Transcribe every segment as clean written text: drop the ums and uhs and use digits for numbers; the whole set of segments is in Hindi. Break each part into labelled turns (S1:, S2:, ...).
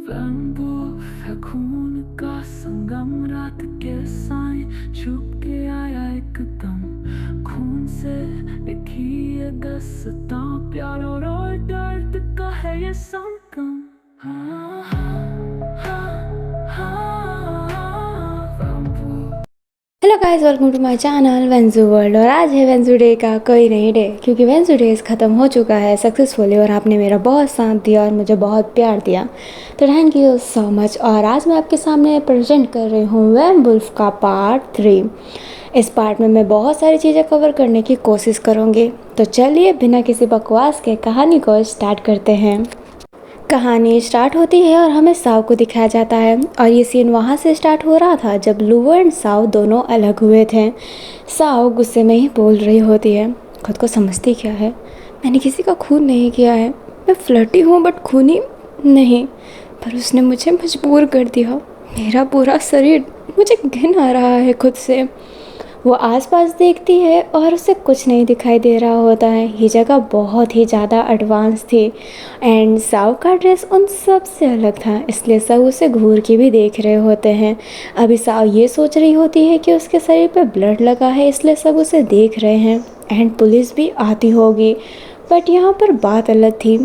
S1: बैम्बू है खून का संगम, रात के साए छुप के आया एकदम। खून से लिखी ये दास्तां, प्यार और दर्द का है ये संगम। हाँ, हाँ, हाँ, हाँ, bamboo.
S2: Hello guys, welcome to my channel Venju world. और आज है वेंजू डे का कोई नहीं डे, क्योंकि वेंजू डेज ख़त्म हो चुका है सक्सेसफुली और आपने मेरा बहुत साथ दिया और मुझे बहुत प्यार दिया, तो थैंक यू सो मच। और आज मैं आपके सामने प्रेजेंट कर रही हूँ वेयरवुल्फ का पार्ट 3। इस पार्ट में मैं बहुत सारी चीज़ें कवर करने की कोशिश करूँगी, तो चलिए बिना किसी बकवास के कहानी को स्टार्ट करते हैं। कहानी स्टार्ट होती है और हमें साव को दिखाया जाता है, और ये सीन वहाँ से स्टार्ट हो रहा था जब लुवो एंड साव दोनों अलग हुए थे। साव गुस्से में ही बोल रही होती है, खुद को समझती क्या है, मैंने किसी का खून नहीं किया है, मैं फ्लर्टी हूँ बट खूनी नहीं, पर उसने मुझे मजबूर कर दिया। मेरा पूरा शरीर, मुझे घिन आ रहा है खुद से। वो आसपास देखती है और उसे कुछ नहीं दिखाई दे रहा होता है। ये जगह बहुत ही ज़्यादा एडवांस थी एंड साव का ड्रेस उन सब से अलग था, इसलिए सब उसे घूर के भी देख रहे होते हैं। अभी साव ये सोच रही होती है कि उसके शरीर पे ब्लड लगा है, इसलिए सब उसे देख रहे हैं एंड पुलिस भी आती होगी। बट यहाँ पर बात अलग थी,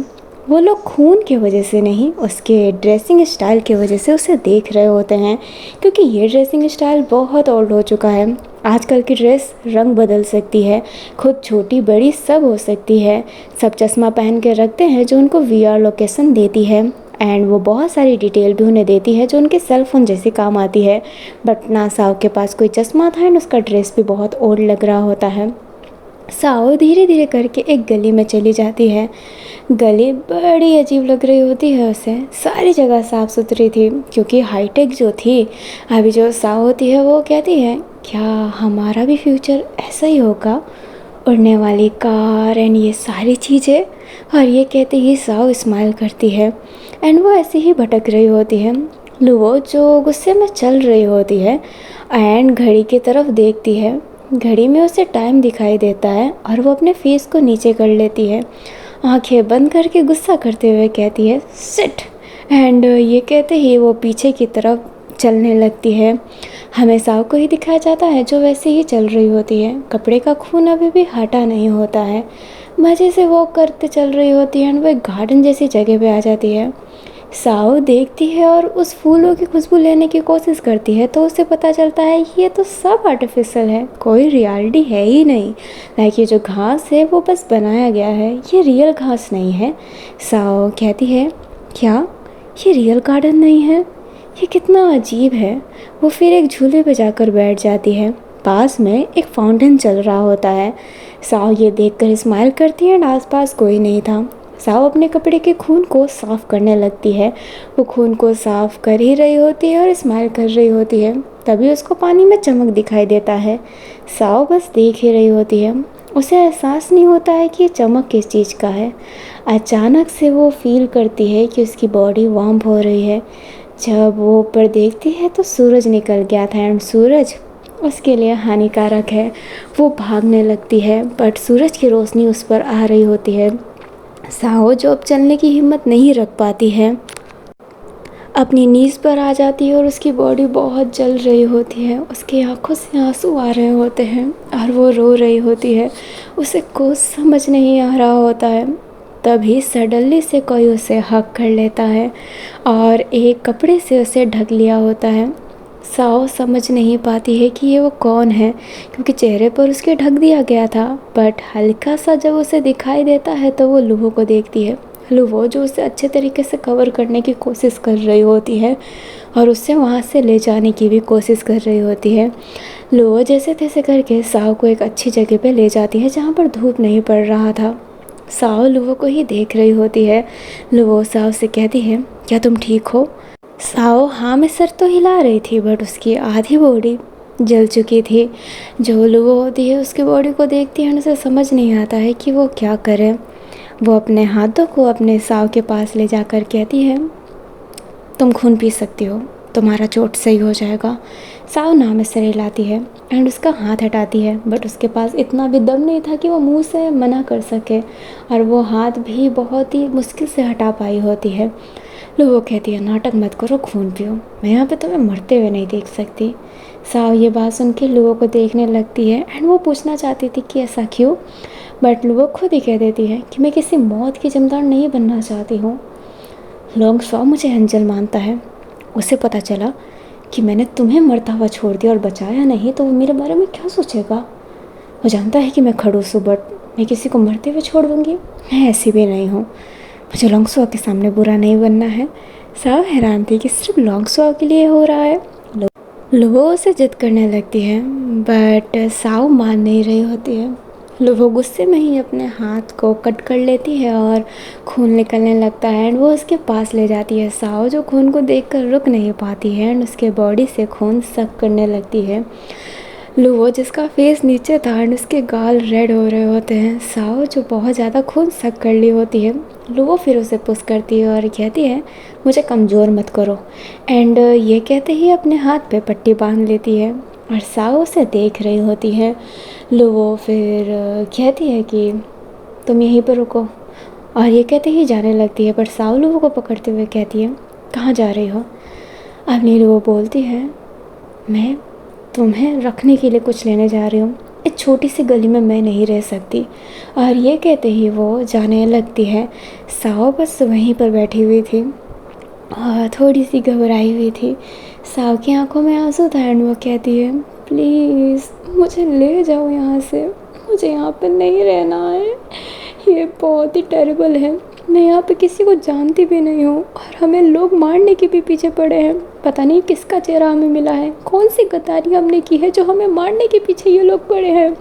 S2: वो लोग खून की वजह से नहीं, उसके ड्रेसिंग स्टाइल की वजह से उसे देख रहे होते हैं, क्योंकि ये ड्रेसिंग स्टाइल बहुत ओल्ड हो चुका है। आजकल की ड्रेस रंग बदल सकती है, खुद छोटी बड़ी सब हो सकती है। सब चश्मा पहन के रखते हैं जो उनको वीआर लोकेशन देती है एंड वो बहुत सारी डिटेल भी उन्हें देती है जो उनके सेल फ़ोन जैसे काम आती है। बट ना साव के पास कोई चश्मा था एंड उसका ड्रेस भी बहुत ओल्ड लग रहा होता है। साओ धीरे धीरे करके एक गली में चली जाती है। गली बड़ी अजीब लग रही होती है उसे, सारी जगह साफ़ सुथरी थी क्योंकि हाईटेक जो थी। अभी जो साओ होती है वो कहती है, क्या हमारा भी फ्यूचर ऐसा ही होगा, उड़ने वाली कार एंड ये सारी चीज़ें। और ये कहते ही साओ स्माइल करती है एंड वो ऐसे ही भटक रही होती है। लुवो जो गुस्से में चल रही होती है एंड घड़ी की तरफ देखती है। घड़ी में उसे टाइम दिखाई देता है और वो अपने फेस को नीचे कर लेती है, आंखें बंद करके गुस्सा करते हुए कहती है सिट। एंड ये कहते ही वो पीछे की तरफ चलने लगती है। हमें साव को ही दिखाया जाता है जो वैसे ही चल रही होती है, कपड़े का खून अभी भी हटा नहीं होता है। मज़े से वॉक करते चल रही होती है एंड वो एक गार्डन जैसी जगह पे आ जाती है। साव देखती है और उस फूलों की खुशबू लेने की कोशिश करती है, तो उसे पता चलता है ये तो सब आर्टिफिशियल है, कोई रियलिटी है ही नहीं। लाइक ये जो घास है वो बस बनाया गया है, ये रियल घास नहीं है। साव कहती है, क्या ये रियल गार्डन नहीं है, ये कितना अजीब है। वो फिर एक झूले पे जाकर बैठ जाती है। पास में एक फाउंटेन चल रहा होता है। साव ये देखकर स्माइल करती है एंड आसपास कोई नहीं था। साव अपने कपड़े के खून को साफ़ करने लगती है। वो खून को साफ़ कर ही रही होती है और स्माइल कर रही होती है, तभी उसको पानी में चमक दिखाई देता है। साव बस देख ही रही होती है, उसे एहसास नहीं होता है कि ये चमक किस चीज़ का है। अचानक से वो फील करती है कि उसकी बॉडी वार्म हो रही है। जब वो ऊपर देखती है तो सूरज निकल गया था एंड सूरज उसके लिए हानिकारक है। वो भागने लगती है बट सूरज की रोशनी उस पर आ रही होती है। साहो जो अब चलने की हिम्मत नहीं रख पाती है, अपनी नीज़ पर आ जाती है और उसकी बॉडी बहुत जल रही होती है। उसकी आंखों से आंसू आ रहे होते हैं और वो रो रही होती है। उसे कुछ समझ नहीं आ रहा होता है। तभी सडनली से कोई उसे हक कर लेता है और एक कपड़े से उसे ढक लिया होता है। साओ समझ नहीं पाती है कि ये वो कौन है, क्योंकि चेहरे पर उसके ढक दिया गया था। बट हल्का सा जब उसे दिखाई देता है तो वो लुवो को देखती है। लुवो जो उसे अच्छे तरीके से कवर करने की कोशिश कर रही होती है और उससे वहाँ से ले जाने की भी कोशिश कर रही होती है। लुवो जैसे तैसे करके साओ को एक अच्छी जगह पे ले जाती है जहाँ पर धूप नहीं पड़ रहा था। साओ लुवो को ही देख रही होती है। लुवो साओ से कहती है, क्या तुम ठीक हो? साओ हाँ में सर तो हिला रही थी बट उसकी आधी बॉडी जल चुकी थी। जो लुवो होती है उसकी बॉडी को देखती है, उसे समझ नहीं आता है कि वो क्या करे। वो अपने हाथों को अपने साव के पास ले जाकर कहती है, तुम खून पी सकती हो, तुम्हारा चोट सही हो जाएगा। साव ना में सर हिलाती है एंड उसका हाथ हटाती है, बट उसके पास इतना भी दम नहीं था कि वो मुंह से मना कर सके और वो हाथ भी बहुत ही मुश्किल से हटा पाई होती है। वो कहती है नाटक मत करो, खून पियो, मैं यहाँ पे तुम्हें मरते हुए नहीं देख सकती। साव ये बात सुन के लुओ को देखने लगती है एंड वो पूछना चाहती थी कि ऐसा क्यों, बट लुओ खुद ही कह देती है कि मैं किसी मौत की जिम्मेदार नहीं बनना चाहती हूँ। लोंग स्वाओ मुझे एंजल मानता है, उसे पता चला कि मैंने तुम्हें मरता हुआ छोड़ दिया और बचाया नहीं तो वो मेरे बारे में क्या सोचेगा। वो जानता है कि मैं खड़ूस हूँ, बट मैं किसी को मरते हुए छोड़ दूँगी, मैं ऐसी भी नहीं हूँ। मुझे लोंगसुआ के सामने बुरा नहीं बनना है। साव हैरान थी कि सिर्फ लोंगसुआ के लिए हो रहा है। लुवो उसे जिद करने लगती है, बट साव मान नहीं रही होती है। लुवो गुस्से में ही अपने हाथ को कट कर लेती है और खून निकलने लगता है एंड वो उसके पास ले जाती है। साव जो खून को देखकर रुक नहीं पाती है एंड उसके बॉडी से खून सक करने लगती है। लुवो जिसका फेस नीचे था एंड उसके गाल रेड हो रहे होते हैं। साओ जो बहुत ज़्यादा खून सक कर ली होती है। लुवो फिर उसे पुश करती है और कहती है मुझे कमज़ोर मत करो, एंड ये कहते ही अपने हाथ पे पट्टी बांध लेती है और साओ उसे देख रही होती है। लुवो फिर कहती है कि तुम यहीं पर रुको, और ये कहते ही जाने लगती है, पर साओ लुवो को पकड़ते हुए कहती है कहाँ जा रही हो। अपनी लुवो बोलती है मैं तुम्हें रखने के लिए कुछ लेने जा रही हूँ, इस छोटी सी गली में मैं नहीं रह सकती। और ये कहते ही वो जाने लगती है। साओ बस वहीं पर बैठी हुई थी और थोड़ी सी घबराई हुई थी। साओ की आंखों में आंसू था एंड वो कहती है प्लीज़ मुझे ले जाओ यहाँ से, मुझे यहाँ पर नहीं रहना है, ये बहुत ही टेरिबल है, मैं यहाँ पे किसी को जानती भी नहीं हूँ और हमें लोग मारने के भी पीछे पड़े हैं। पता नहीं किसका चेहरा हमें मिला है, कौन सी गद्दारी हमने की है जो हमें मारने के पीछे ये लोग पड़े हैं।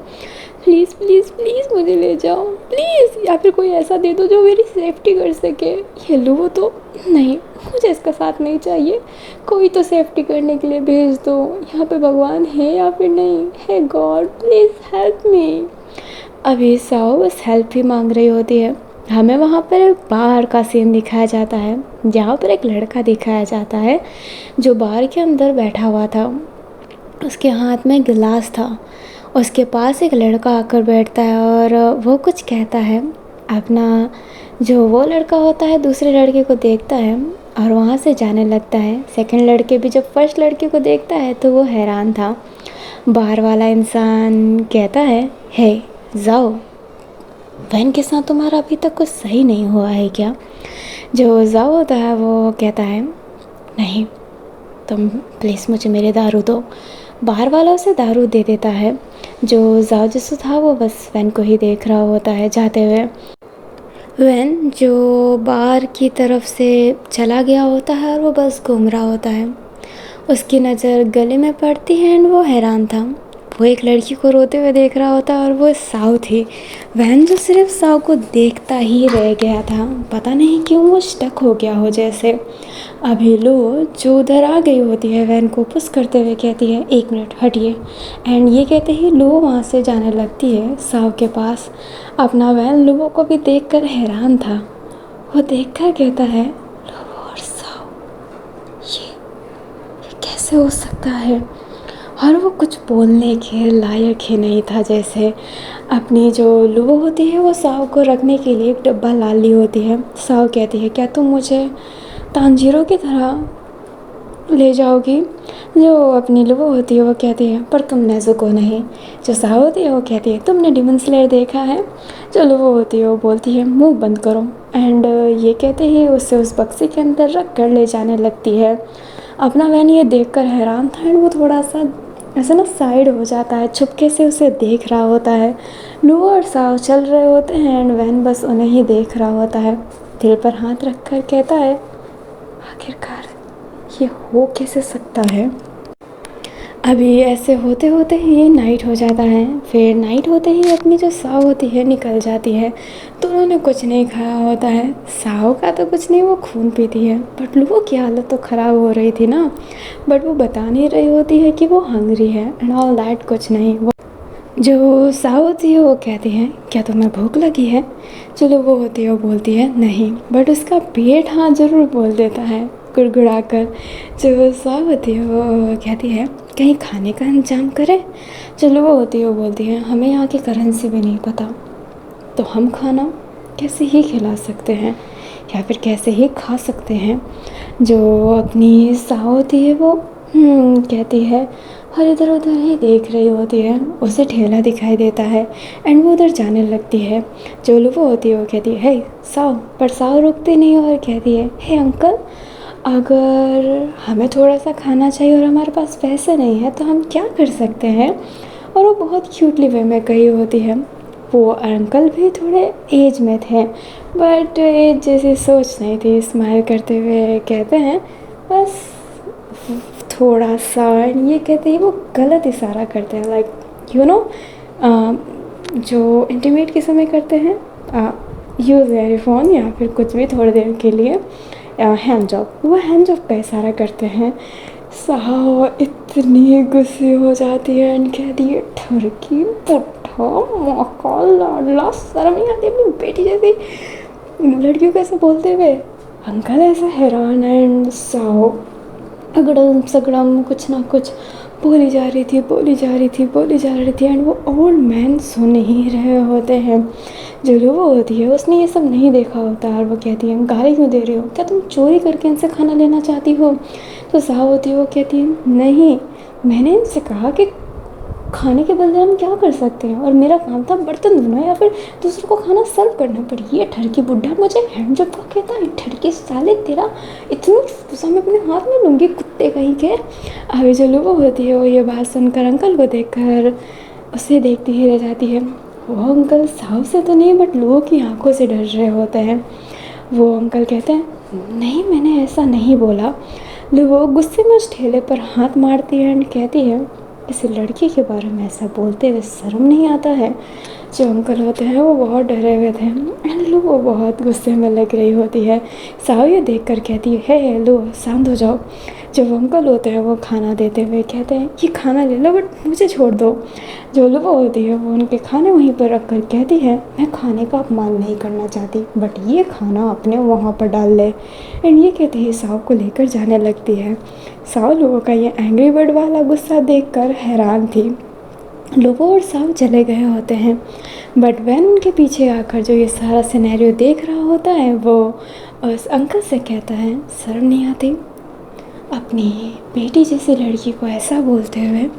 S2: प्लीज़ प्लीज़ प्लीज़ मुझे ले जाओ प्लीज़, या फिर कोई ऐसा दे दो जो मेरी सेफ्टी कर सके। ये लो तो नहीं, मुझे इसका साथ नहीं चाहिए, कोई तो सेफ्टी करने के लिए भेज दो। यहाँ पे भगवान है या फिर नहीं है, गॉड प्लीज़ हेल्प मी। अभी साओ बस हेल्प ही मांग रही होती है। हमें वहाँ पर बाहर का सीन दिखाया जाता है जहाँ पर एक लड़का दिखाया जाता है जो बार के अंदर बैठा हुआ था। उसके हाथ में गिलास था, उसके पास एक लड़का आकर बैठता है और वो कुछ कहता है अपना। जो वो लड़का होता है दूसरे लड़के को देखता है और वहाँ से जाने लगता है। सेकंड लड़के भी जब फर्स्ट लड़के को देखता है तो वो हैरान था। बाहर वाला इंसान कहता है हे जाओ, वैन के साथ तुम्हारा अभी तक कुछ सही नहीं हुआ है क्या। जो जाओ होता है वो कहता है नहीं, तुम प्लीज़ मुझे मेरे दारू दो। बाहर वाला उसे दारू दे देता है। जो जाओ जिससे था वो बस वैन को ही देख रहा होता है जाते हुए। वैन जो बाहर की तरफ से चला गया होता है और वो बस घूम रहा होता है। उसकी नज़र गले में पड़ती है एंड वो हैरान था। वो एक लड़की को रोते हुए देख रहा होता और वो साव थी। वैन जो सिर्फ साव को देखता ही रह गया था, पता नहीं क्यों वो स्टक हो गया हो जैसे। अभी लो जो उधर आ गई होती है वैन को पुश करते हुए कहती है 1 मिनट हटिए, एंड ये कहते ही लो वहाँ से जाने लगती है साव के पास। अपना वैन लोगों को भी देखकर हैरान था। वो देखकर कहता है लो और साव ये कैसे हो सकता है। और वो कुछ बोलने के लायक ही नहीं था जैसे। अपनी जो लुवो होती है वो साव को रखने के लिए एक डब्बा ला ली होती है। साव कहती है क्या तुम मुझे तांजीरो की तरह ले जाओगी। जो अपनी लुवो होती है वो कहती है पर तुम नेज़ुको नहीं। जो साव होती है वो कहती है तुमने डिमन स्लेयर देखा है। जो लुवो होती है वो बोलती है मुंह बंद करो, एंड ये कहते ही उसे उस बक्से के अंदर रख कर ले जाने लगती है। अपना वैन ये देखकर हैरान था एंड वो थोड़ा सा ऐसा ना साइड हो जाता है, छुपके से उसे देख रहा होता है। लुवो और साव चल रहे होते हैं एंड वैन बस उन्हें ही देख रहा होता है। दिल पर हाथ रखकर कहता है आखिरकार ये हो कैसे सकता है। अभी ऐसे होते होते ही नाइट हो जाता है। फिर नाइट होते ही अपनी जो साव होती है निकल जाती है। तो उन्होंने कुछ नहीं खाया होता है। साव का तो कुछ नहीं, वो खून पीती है, बट लुवो की हालत तो ख़राब हो रही थी ना। बट वो बता नहीं रही होती है कि वो हंग्री है एंड ऑल दैट, कुछ नहीं। वो जो साव होती है वो कहती है क्या तुम्हें भूख लगी है। जो लुवो होती है वो बोलती है नहीं, बट उसका पेट हाँ ज़रूर बोल देता है गुड़गुड़ा कर। जो साव होती है वो कहती है कहीं खाने का इंतजाम करें। जो लुवो होती है वो बोलती है हमें यहाँ की करेंसी भी नहीं पता, तो हम खाना कैसे ही खिला सकते हैं। या फिर कैसे ही खा सकते हैं। जो अपनी साव होती है वो कहती है और इधर उधर ही देख रही होती है। उसे ठेला दिखाई देता है एंड वो उधर जाने लगती है। जो लुवो होती है वो कहती है हे साव, पर साव रुकती नहीं और कहती है हे अंकल, अगर हमें थोड़ा सा खाना चाहिए और हमारे पास पैसे नहीं है तो हम क्या कर सकते हैं। और वो बहुत क्यूटली वे में कही होती है। वो अंकल भी थोड़े एज में थे बट एज जैसी सोच नहीं थी। स्माइल करते हुए कहते हैं बस थोड़ा सा, ये कहते हैं वो गलत इशारा करते हैं लाइक यू नो जो इंटीमेट के समय करते हैं यूज़ वेरी फ़ोन या फिर कुछ भी थोड़ी देर के लिए हैंड जॉब, वो हैंड जॉब का इशारा करते हैं। साव इतनी गुस्से हो जाती है एंड कहती है ठरकी पुट्ठा मौका लाडला, शर्म नहीं आती अपनी बेटी जैसी लड़कियों को ऐसे बोलते हुए। अंकल ऐसा हैरान एंड साव अगड़म सगड़म कुछ ना कुछ बोली जा रही थी एंड वो ओल्ड मैन सुन ही रहे होते हैं। जो लुवो होती है उसने ये सब नहीं देखा होता और वो कहती है गाली क्यों दे रहे हो, क्या तुम चोरी करके इनसे खाना लेना चाहती हो। तो साव होती है वो कहती है नहीं, मैंने इनसे कहा कि खाने के बदले हम क्या कर सकते हैं और मेरा काम था बर्तन धोना या फिर दूसरों को खाना सर्व करना। पर ये ठरकी बुढ़ा मुझे हैंड जॉब का कहता है। ठरकी साले तेरा इतनी गुस्सा मैं अपने हाथ में लूँगी कुत्ते कहीं के। अभी जो लुवो होती है वो ये बात सुनकर अंकल को देखकर उसे देखती ही रह जाती है। वो अंकल साव से तो नहीं बट लुवो की आंखों से डर रहे होते हैं। वो अंकल कहते हैं नहीं, मैंने ऐसा नहीं बोला। लुवो गुस्से में उस ठेले पर हाथ मारती है एंड कहती है किसी लड़की के बारे में ऐसा बोलते हुए शर्म नहीं आता है। जो अंकल होते हैं वो बहुत डरे हुए थे एंड लुवो बहुत गुस्से में लग रही होती है। साव ये देख कर कहती है हे लो शांत हो जाओ। जो अंकल होते हैं वो खाना देते हुए कहते हैं ये खाना ले लो बट मुझे छोड़ दो। जो लुवो होती है वो उनके खाने वहीं पर रख कर कहती है मैं खाने का अपमान नहीं करना चाहती बट ये खाना अपने वहाँ पर डाल ले। एंड ये कहते ही साव को लेकर जाने लगती है। साव लुवो का ये एंग्री बर्ड वाला गुस्सा देखकर हैरान थी। लुवो और साव चले गए होते हैं बट वैन उनके पीछे आकर जो ये सारा सिनेरियो देख रहा होता है वो उस अंकल से कहता है शर्म नहीं आती अपनी बेटी जैसी लड़की को ऐसा बोलते हुए।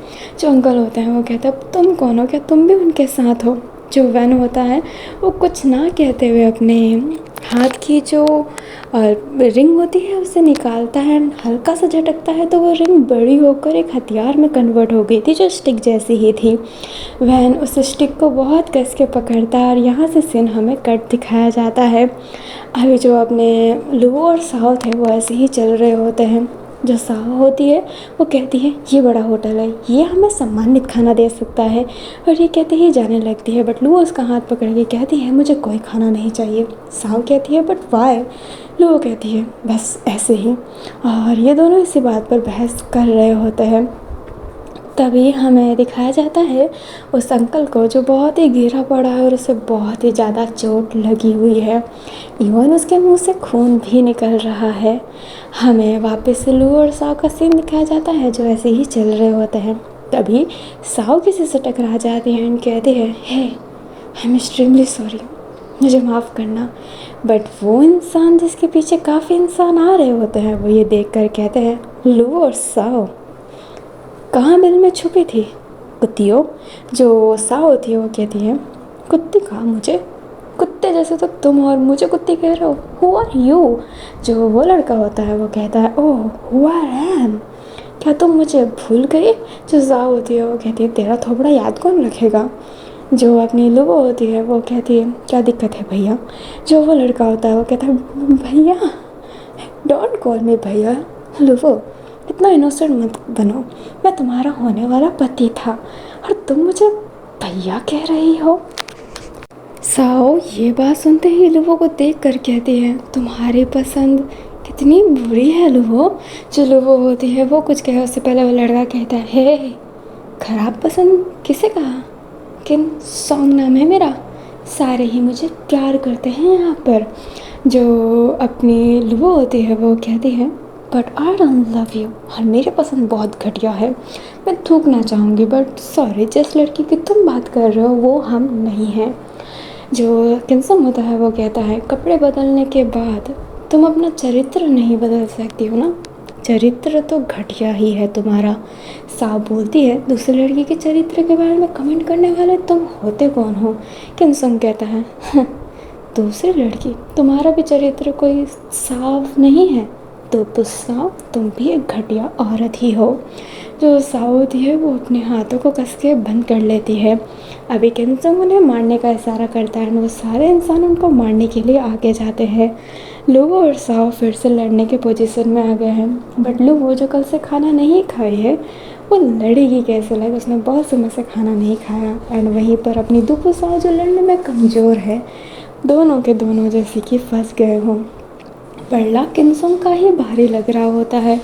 S2: जो अंकल होते हैं वो कहता है तुम कौन हो, क्या तुम भी उनके साथ हो। जो वैन होता है वो कुछ ना कहते हुए अपने हाथ की जो रिंग होती है उसे निकालता है, हल्का सा झटकता है तो वो रिंग बड़ी होकर एक हथियार में कन्वर्ट हो गई थी जो स्टिक जैसी ही थी। वैन उस स्टिक को बहुत कस के पकड़ता है और यहाँ से सीन हमें कट दिखाया जाता है। अभी जो अपने लुवो और साव थे वो ऐसे ही चल रहे होते हैं। जो साव होती है वो कहती है ये बड़ा होटल है, ये हमें सम्मानित खाना दे सकता है, और ये कहते ही जाने लगती है बट लुवो उसका हाथ पकड़ के कहती है मुझे कोई खाना नहीं चाहिए। साव कहती है बट वाई। लुवो कहती है बस ऐसे ही। और ये दोनों इसी बात पर बहस कर रहे होते हैं। तभी हमें दिखाया जाता है उस अंकल को जो बहुत ही गिरा पड़ा है और उसे बहुत ही ज़्यादा चोट लगी हुई है। इवन उसके मुंह से खून भी निकल रहा है। हमें वापस से लुवो और साव का सीन दिखाया जाता है जो ऐसे ही चल रहे होते हैं। तभी साव किसी से टकरा जाती है एंड कहती है हे आई एम एक्सट्रीमली सॉरी, मुझे माफ़ करना। बट वो इंसान जिसके पीछे काफ़ी इंसान आ रहे होते हैं वो ये देख कर कहते हैं लुवो और साव कहाँ बिल में छुपी थी कुत्तियों। जो साव होती है वो कहती है कुत्ती कहा, मुझे कुत्ते जैसे तो तुम और मुझे कुत्ती कह रहे हो, हु आर यू। जो वो लड़का होता है वो कहता है ओह हु आई एम, क्या तुम मुझे भूल गई। जो साव होती है वो कहती है तेरा थोबड़ा याद कौन रखेगा। जो अपनी लुवो होती है वो कहती है क्या दिक्कत है भैया। जो वो लड़का होता है वो कहता है भैया डोंट कॉल मी भैया। लुवो इतना इनोसेंट मत बनो, मैं तुम्हारा होने वाला पति था और तुम मुझे भैया कह रही हो। साओ ये बात सुनते ही लुवो को देख कर कहती है तुम्हारी पसंद कितनी बुरी है लुवो। जो लुवो होती है वो कुछ कहे उससे पहले वो लड़का कहता है हे खराब पसंद किसे कहा, किन सॉन्ग नाम है मेरा, सारे ही मुझे प्यार करते हैं यहाँ पर। जो अपनी लुवो होती है वो कहती है but I don't love you, और मेरे पसंद बहुत घटिया है, मैं थूकना चाहूँगी बट सॉरी जिस लड़की की तुम बात कर रहे हो वो हम नहीं हैं। जो किन्संग होता है वो कहता है कपड़े बदलने के बाद तुम अपना चरित्र नहीं बदल सकती हो ना, चरित्र तो घटिया ही है तुम्हारा। साव बोलती है दूसरी लड़की के चरित्र के बारे में कमेंट करने वाले तुम होते कौन हो। किन्संग कहता है दूसरी लड़की, तुम्हारा भी चरित्र कोई साफ नहीं है तो साव तुम भी एक घटिया औरत ही हो। जो साव होती है वो अपने हाथों को कस के बंद कर लेती है। अभी किन्संग उन्हें मारने का इशारा करता है और वो सारे इंसान उनको मारने के लिए आगे जाते हैं। लुवो और साव फिर से लड़ने के पोजीशन में आ गए हैं, बट लुवो जो कल से खाना नहीं खाई है वो लड़ेगी कैसे, लाइक उसने बहुत समय से खाना नहीं खाया। एंड वहीं पर अपनी दुपो साव जो लड़ने में कमज़ोर है, दोनों के दोनों जैसे कि फंस गए हों। पड़ला किन्संग का ही भारी लग रहा होता है।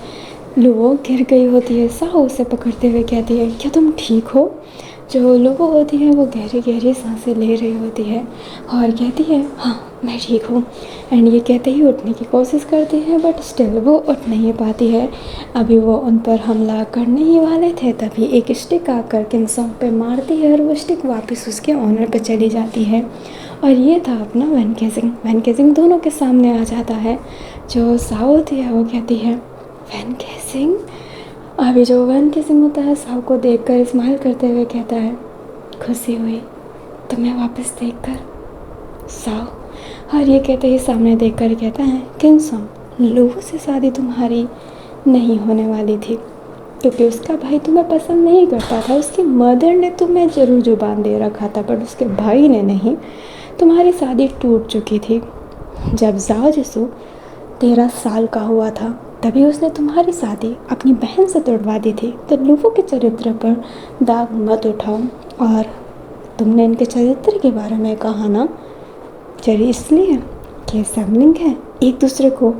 S2: लुवो गिर गई होती है, साव उसे पकड़ते हुए कहती है क्या तुम ठीक हो। जो लुवो होती है वो गहरी गहरी सांसें ले रही होती है और कहती है हाँ मैं ठीक हूँ। एंड ये कहते ही उठने की कोशिश करती है बट स्टिल वो उठ नहीं पाती है। अभी वो उन पर हमला करने ही वाले थे तभी एक स्टिक आकर किन्संग पे मारती है और वो स्टिक वापस उसके ऑनर पे चली जाती है। और ये था अपना वैन केसिंग। वैन केसिंग दोनों के सामने आ जाता है। जो साव होती है वो कहती है वैन केसिंग। अभी जो वैन केसिंग होता है साव को देखकर स्माइल करते हुए कहता है खुशी हुई तुम्हें वापस देखकर साव। और ये कहते ही सामने देखकर कहता है किन्संग, लुवो से शादी तुम्हारी नहीं होने वाली थी क्योंकि उसका भाई तुम्हें पसंद नहीं करता था। उसकी मदर ने तुम्हें ज़रूर जुबान दे रखा था बट उसके भाई ने नहीं। तुम्हारी शादी टूट चुकी थी। जब जाओ जिसु 13 साल का हुआ था तभी उसने तुम्हारी शादी अपनी बहन से तोड़वा दी थी। तो लुवो के चरित्र पर दाग मत उठाओ। और तुमने इनके चरित्र के बारे में कहा ना, चरी इसलिए कि सिबलिंग है, एक दूसरे को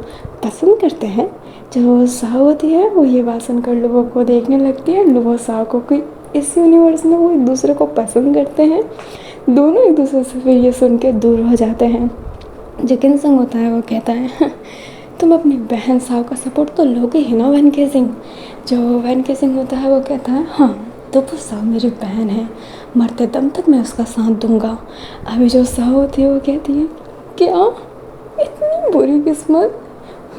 S2: पसंद करते हैं। जो साव होती है वो ये बात सुनकर लुवो को देखने लगती है। लुवो साव को कि इस यूनिवर्स में वो एक दूसरे को पसंद करते हैं। दोनों एक दूसरे से फिर ये सुन के दूर हो जाते हैं। जो किन्संग होता है वो कहता है तुम अपनी बहन साव का सपोर्ट तो लोगे ही ना वैन केसिंग। जो वैन केसिंग होता है वो कहता है हाँ तो वो साव मेरी बहन है, मरते दम तक मैं उसका साथ दूंगा। अभी जो साव होती है वो कहती है क्या इतनी बुरी किस्मत,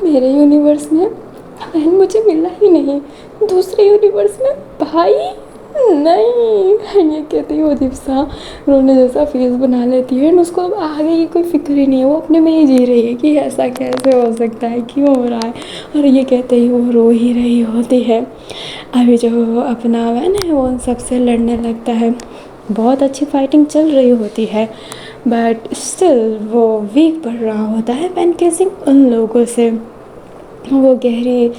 S2: मेरे यूनिवर्स में बहन मुझे मिला ही नहीं, दूसरे यूनिवर्स में भाई नहीं। ये कहती है वो दीप्सा रोने जैसा फेस बना लेती है। उसको अब आगे की कोई फिक्र ही नहीं है, वो अपने में ही जी रही है कि ऐसा कैसे हो सकता है, क्यों हो रहा है। और ये कहते ही वो रो ही रही होती है। अभी जो अपना वैन है वो उन सबसे लड़ने लगता है। बहुत अच्छी फाइटिंग चल रही होती है बट स्टिल वो वीक पड़ रहा होता है वैन केसिंग उन लोगों से। वो गहरी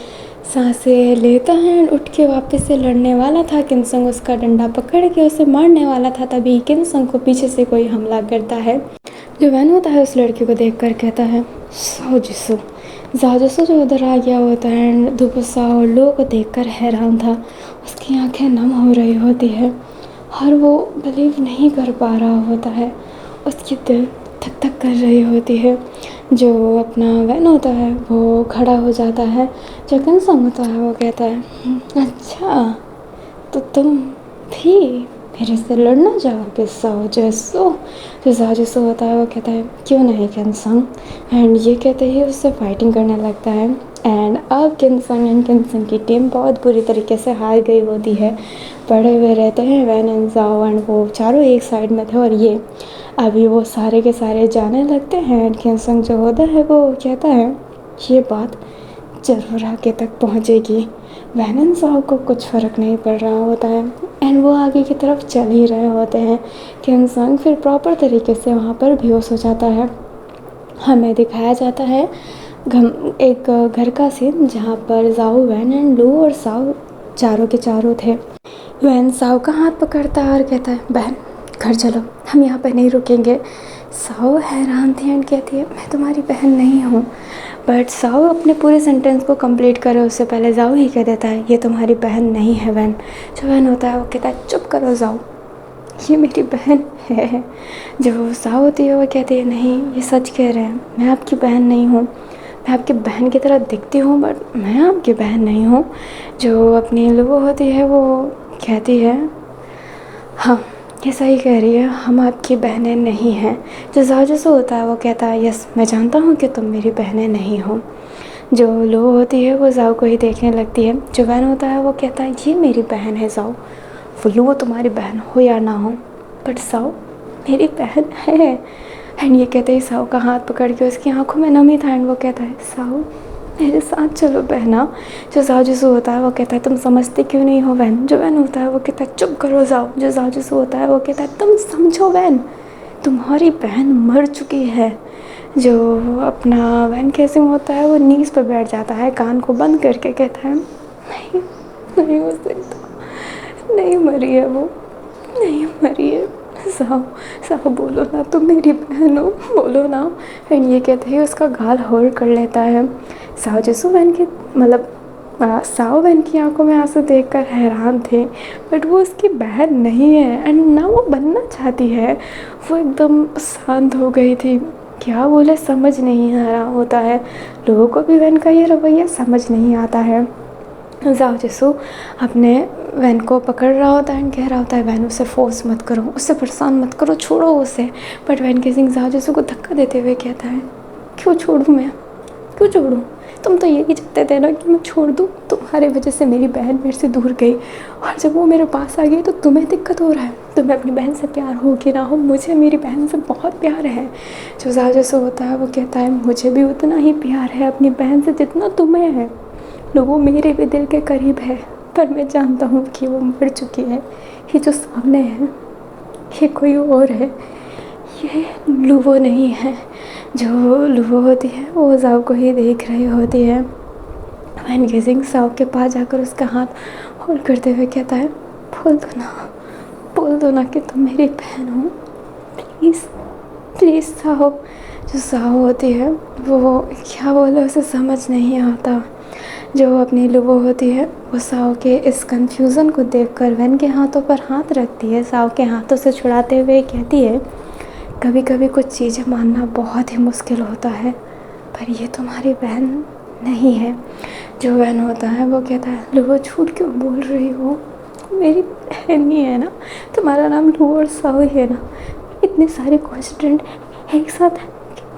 S2: सांसें लेता है, उठ के वापस से लड़ने वाला था। किन्संग उसका डंडा पकड़ के उसे मारने वाला था तभी किन्संग को पीछे से कोई हमला करता है। जो वैन होता है उस लड़की को देखकर कहता है साओ जिसु। जाओ जिसु जो उधर आ गया होता है दुपो साओ लोगों को देखकर हैरान था। उसकी आंखें नम हो रही होती है और वो बिलीव नहीं कर पा रहा होता है। उसकी दिल धक धक कर रही होती है। जो अपना वैन होता है वो खड़ा हो जाता है। जो किन्संग होता है वो कहता है अच्छा तो तुम भी मेरे से लड़ना चाहोगे साओ जिसु। जो साओ जिसु होता है वो कहता है क्यों नहीं किन्संग। एंड ये कहते ही उससे फाइटिंग करने लगता है। एंड अब किन्संग एंड किन्संग की टीम बहुत बुरी तरीके से हार गई होती है। पड़े हुए रहते हैं वैन एंड जाओ एंड वो चारों एक साइड में थे और ये अभी वो सारे के सारे जाने लगते हैं। एंड किन्संग जो होता है वो कहता है ये बात ज़रूर आगे तक पहुंचेगी। वैन एंड जाओ को कुछ फ़र्क नहीं पड़ रहा होता है एंड वो आगे की तरफ चल ही रहे होते हैं। किन्संग फिर प्रॉपर तरीके से वहाँ पर बेहोश हो जाता है। हमें दिखाया जाता है एक घर का सीन जहाँ पर जाओ वैन एंड लू और साओ चारों के चारों थे। वैन साओ का हाथ पकड़ता है और कहता है बहन घर चलो, हम यहाँ पर नहीं रुकेंगे। साओ हैरान थी एंड कहती है मैं तुम्हारी बहन नहीं हूँ। बट साओ अपने पूरे सेंटेंस को कंप्लीट करे उससे पहले जाओ ही कह देता है ये तुम्हारी बहन नहीं है वैन। जो वैन होता है वो कहता है चुप करो जाओ, ये मेरी बहन है। जो साओ होती है वो कहती है नहीं ये सच कह रहे हैं, मैं आपकी बहन नहीं हूँ, मैं आपकी बहन की तरह दिखती हूँ बट मैं आपकी बहन नहीं हूँ। जो अपनी लुवो होती है वो कहती है हाँ ये सही कह रही है, हम आपकी बहनें नहीं हैं। जो जाओ जैसे होता है वो कहता है यस मैं जानता हूँ कि तुम मेरी बहनें नहीं हो। जो लो होती है वो जाओ को ही देखने लगती है। जो वैन होता है वो कहता है ये मेरी बहन है जाओ, वो लो तुम्हारी बहन हो या ना हो बट जाओ मेरी बहन है। एंड ये कहते ही साओ का हाथ पकड़ के उसकी आंखों में नमी था एंड वो कहता है साओ मेरे साथ चलो बहना। जो जाओ जिसु होता है वो कहता है तुम समझते क्यों नहीं हो वैन। जो वैन होता है वो कहता है चुप करो जाओ। जो जाओ जिसु होता है वो कहता है तुम समझो वैन, तुम्हारी बहन मर चुकी है। जो अपना वैन कैसिंग होता है वो नीज पर बैठ जाता है, कान को बंद करके कहता है नहीं नहीं हो सकता, नहीं मरी है वो, नहीं मरी है। साहब साहब बोलो ना तुम मेरी बहन हो, बोलो ना। एंड ये कहते ही उसका गाल होल्ड कर लेता है। साओ जिसु वैन की साओ वैन की आंखों में आंसू देखकर हैरान थे बट वो उसकी बहन नहीं है एंड ना वो बनना चाहती है। वो एकदम शांत हो गई थी, क्या बोले समझ नहीं आ रहा होता है। लोगों को भी वैन का ये रवैया समझ नहीं आता है। जाओ जिसु अपने वैन को पकड़ रहा होता है एंड कह रहा होता है वैन उसे फोर्स मत करो, उससे परेशान मत करो, छोड़ो उसे। बट वैन केसिंग जाओ जिसु को धक्का देते हुए कहता है क्यों छोड़ूं मैं, क्यों छोड़ूं, तुम तो यही चाहते थे ना कि मैं छोड़ दूं, तुम्हारे वजह से मेरी बहन मेरे से दूर गई और जब वो मेरे पास आ गई तो तुम्हें दिक्कत हो रहा है। तुम्हें अपनी बहन से प्यार हो कि ना हो, मुझे मेरी बहन से बहुत प्यार है। जो जाओ जिसु होता है वो कहता है मुझे भी उतना ही प्यार है अपनी बहन से जितना तुम्हें है। वो मेरे भी दिल के करीब है पर मैं जानता हूँ कि वो मर चुकी है। ये जो सामने है ये कोई और है, ये लुवो नहीं है। जो लुवो होती है वो जाओ को ही देख रही होती है। वैन गेजिंग साओ के पास जाकर उसका हाथ होल्ड करते हुए कहता है बोल दो ना कि तुम मेरी बहन हो, प्लीज़ प्लीज़ साओ। जो साओ होती है वो क्या बोले उसे समझ नहीं आता। जो अपनी लुबो होती है वो साओ के इस कंफ्यूज़न को देखकर वैन के हाथों पर हाथ रखती है, साओ के हाथों से छुड़ाते हुए कहती है कभी कभी कुछ चीज़ें मानना बहुत ही मुश्किल होता है पर ये तुम्हारी बहन नहीं है। जो वैन होता है वो कहता है लुबो झूठ क्यों बोल रही हो, मेरी बहन ही है ना, तुम्हारा नाम लुबो और साओ ही है ना, इतने सारे कोइंसिडेंट एक साथ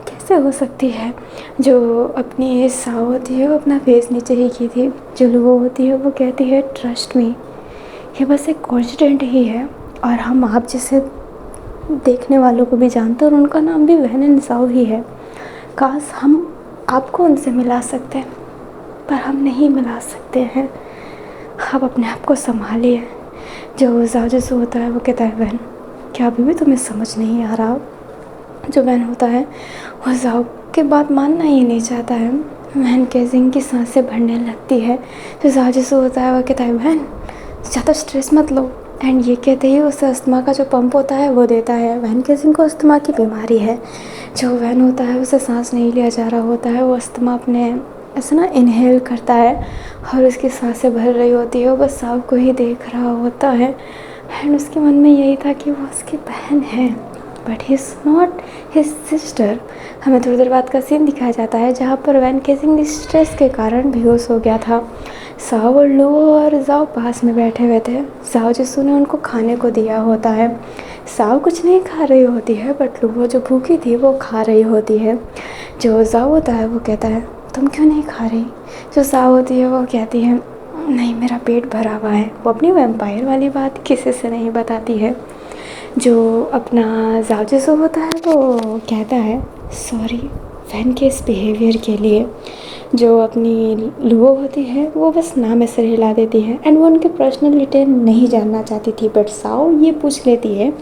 S2: कैसे हो सकती है। जो अपनी साओ होती है वो अपना फेस नीचे ही की थी। जो लुबो होती है वो कहती है ट्रस्ट मी, ये बस एक कोइंसिडेंट ही है और हम आप जैसे देखने वालों को भी जानते हैं और उनका नाम भी वैन एंड साओ ही है। काश हम आपको उनसे मिला सकते हैं पर हम नहीं मिला सकते हैं, आप अपने आप को संभालिए। जो जाओ जिसु होता है वो कहता है वैन क्या अभी भी तुम्हें समझ नहीं आ रहा। जो वैन होता है वो जाओ के बात मानना ही नहीं चाहता है। वैन केजिंग की सांसें भरने लगती है। जो जाओ जिसु होता है वो कहता है वैन ज़्यादा स्ट्रेस मत लो एंड ये कहते ही उसे अस्थमा का जो पंप होता है वो देता है। वैन केजिंग को अस्थमा की बीमारी है। जो वैन होता है उसे सांस नहीं लिया जा रहा होता है, वो अस्थमा अपने ऐसा ना इनहेल करता है और उसकी सांसें भर रही होती है। वो बस साओ को ही देख रहा होता है एंड उसके मन में यही था कि वो उसकी बहन है but he is not his sister. हमें थोड़ी देर बाद का सीन दिखाया जाता है जहाँ पर वैन केजिंग स्ट्रेस के कारण बेहोश हो गया था। साओ और लो और जाओ पास में बैठे हुए थे। जाओ जिसु ने उनको खाने को दिया होता है। साओ कुछ नहीं खा रही होती है बट लुबो जो भूखी थी वो खा रही होती है। जो जाओ होता है वो कहता है तुम क्यों नहीं खा रही। जो साओ होती है वो कहती है नहीं मेरा पेट भरा हुआ है। वो अपनी वैम्पायर वाली बात किसी से नहीं बताती है। जो अपना जाओ जिसु होता है वो कहता है सॉरी वैन के इस बिहेवियर के लिए। जो अपनी लुबो होती है वो बस नाम ऐसे हिला देती है एंड वो उनके पर्सनल डिटेल नहीं जानना चाहती थी बट साओ ये पूछ लेती है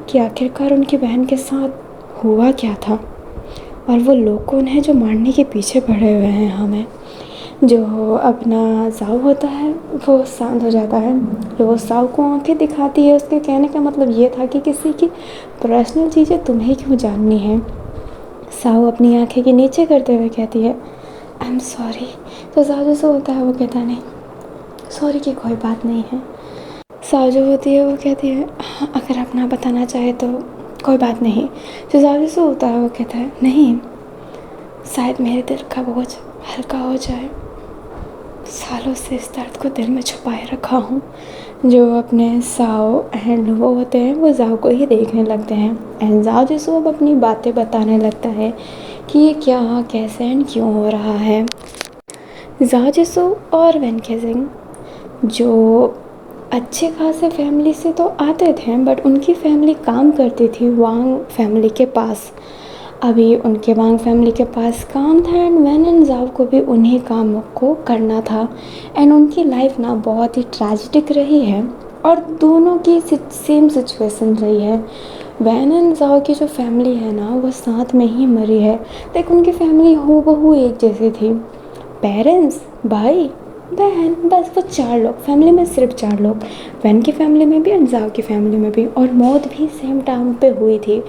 S2: कि आखिरकार उनकी बहन के साथ हुआ क्या था और वो लोग कौन है जो मारने के पीछे पड़े हुए हैं हमें। जो अपना जाओ होता है वो शांत हो जाता है। वो साओ को आंखें दिखाती है। उसके कहने का मतलब ये था कि किसी की पर्सनल चीज़ें तुम्हें क्यों जाननी है। साओ अपनी आंखें के नीचे करते हुए कहती है आई एम सॉरी। तो साओ जैसा होता है वो कहता नहीं सॉरी की कोई बात नहीं है। साओ जो होती है वो कहती है अगर आप ना बताना चाहे तो कोई बात नहीं। जो साओ जैसा होता है वो कहता है नहीं शायद मेरे दिल का बोझ हल्का हो जाए। सालों से इस दर्द को दिल में छुपाए रखा हूँ। जो अपने साओ एंड वो होते हैं वो जाओ को ही देखने लगते हैं एंड जाओ जिसको अब अपनी बातें बताने लगता है कि ये क्या कैसे एंड क्यों हो रहा है। जाओ जिसो और वैन केजिंग जो अच्छे खासे फैमिली से तो आते थे बट उनकी फैमिली काम करती थी वांग फैमिली के पास। अभी उनके वांग फैमिली के पास काम था एंड वैन एंड जाओ को भी उन्हीं कामों को करना था एंड उनकी लाइफ ना बहुत ही ट्रेजिक रही है और दोनों की सेम सिचुएशन रही है। वैन एंड जाओ की जो फैमिली है ना वो साथ में ही मरी है। लाइक उनकी फैमिली हूबहू एक जैसी थी। पेरेंट्स, भाई, बहन, बस वो 4 लोग फैमिली में, सिर्फ 4 लोग। वैन की फैमिली में भी एंड जाओ की फैमिली में भी, और मौत भी सेम टाइम पे हुई थी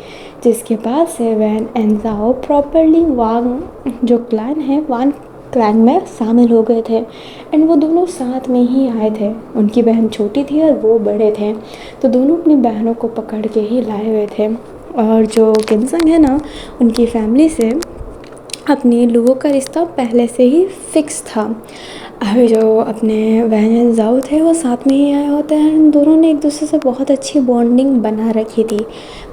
S2: जिसके बाद से वैन एंड जाओ प्रॉपरली वांग जो क्लैन है वांग क्लैन में शामिल हो गए थे एंड वो दोनों साथ में ही आए थे। उनकी बहन छोटी थी और वो बड़े थे तो दोनों अपनी बहनों को पकड़ के ही लाए हुए थे। और जो किमसंग है ना उनकी फैमिली से अपनी लुओ का रिश्ता पहले से ही फिक्स था। अभी जो अपने वैन एंड जाओ थे वो साथ में ही आए होते हैं। दोनों ने एक दूसरे से बहुत अच्छी बॉन्डिंग बना रखी थी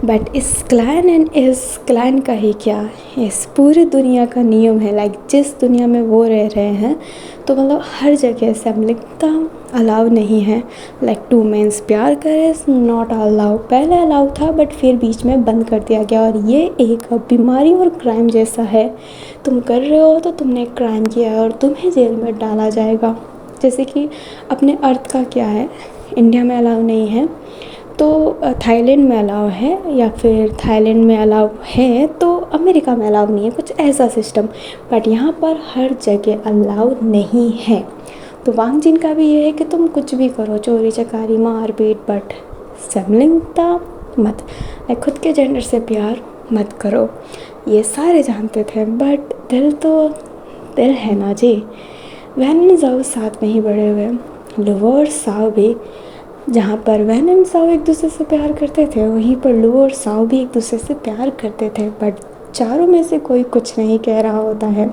S2: बट इस क्लैन एंड इस क्लैन का ही क्या, इस पूरी दुनिया का नियम है। लाइक जिस दुनिया में वो रह रहे हैं तो मतलब हर जगह समलिंगता अलाउ नहीं है। लाइक 2 मेंस प्यार करे नॉट अलाउ, पहले अलाउ था बट फिर बीच में बंद कर दिया गया और ये एक बीमारी और क्राइम जैसा है। तुम कर रहे हो तो तुमने क्राइम किया है और तुम्हें जेल में डाला जाएगा। जैसे कि अपने अर्थ का क्या है, इंडिया में अलाउ नहीं है तो थाईलैंड में अलाउ है, या फिर थाईलैंड में अलाउ है तो अमेरिका में अलाउ नहीं है, कुछ ऐसा सिस्टम। बट यहाँ पर हर जगह अलाउ नहीं है। तो वांगजिन का भी ये है कि तुम कुछ भी करो, चोरी चकारी मारपीट, बट समलिंगता मत, खुद के जेंडर से प्यार मत करो। ये सारे जानते थे बट दिल है ना जी। वैन एंड जाओ साथ में ही बड़े हुए, लुओ और साओ भी। जहाँ पर वैन एंड साओ एक दूसरे से प्यार करते थे वहीं पर लुओ और साओ भी एक दूसरे से प्यार करते थे बट चारों में से कोई कुछ नहीं कह रहा होता है।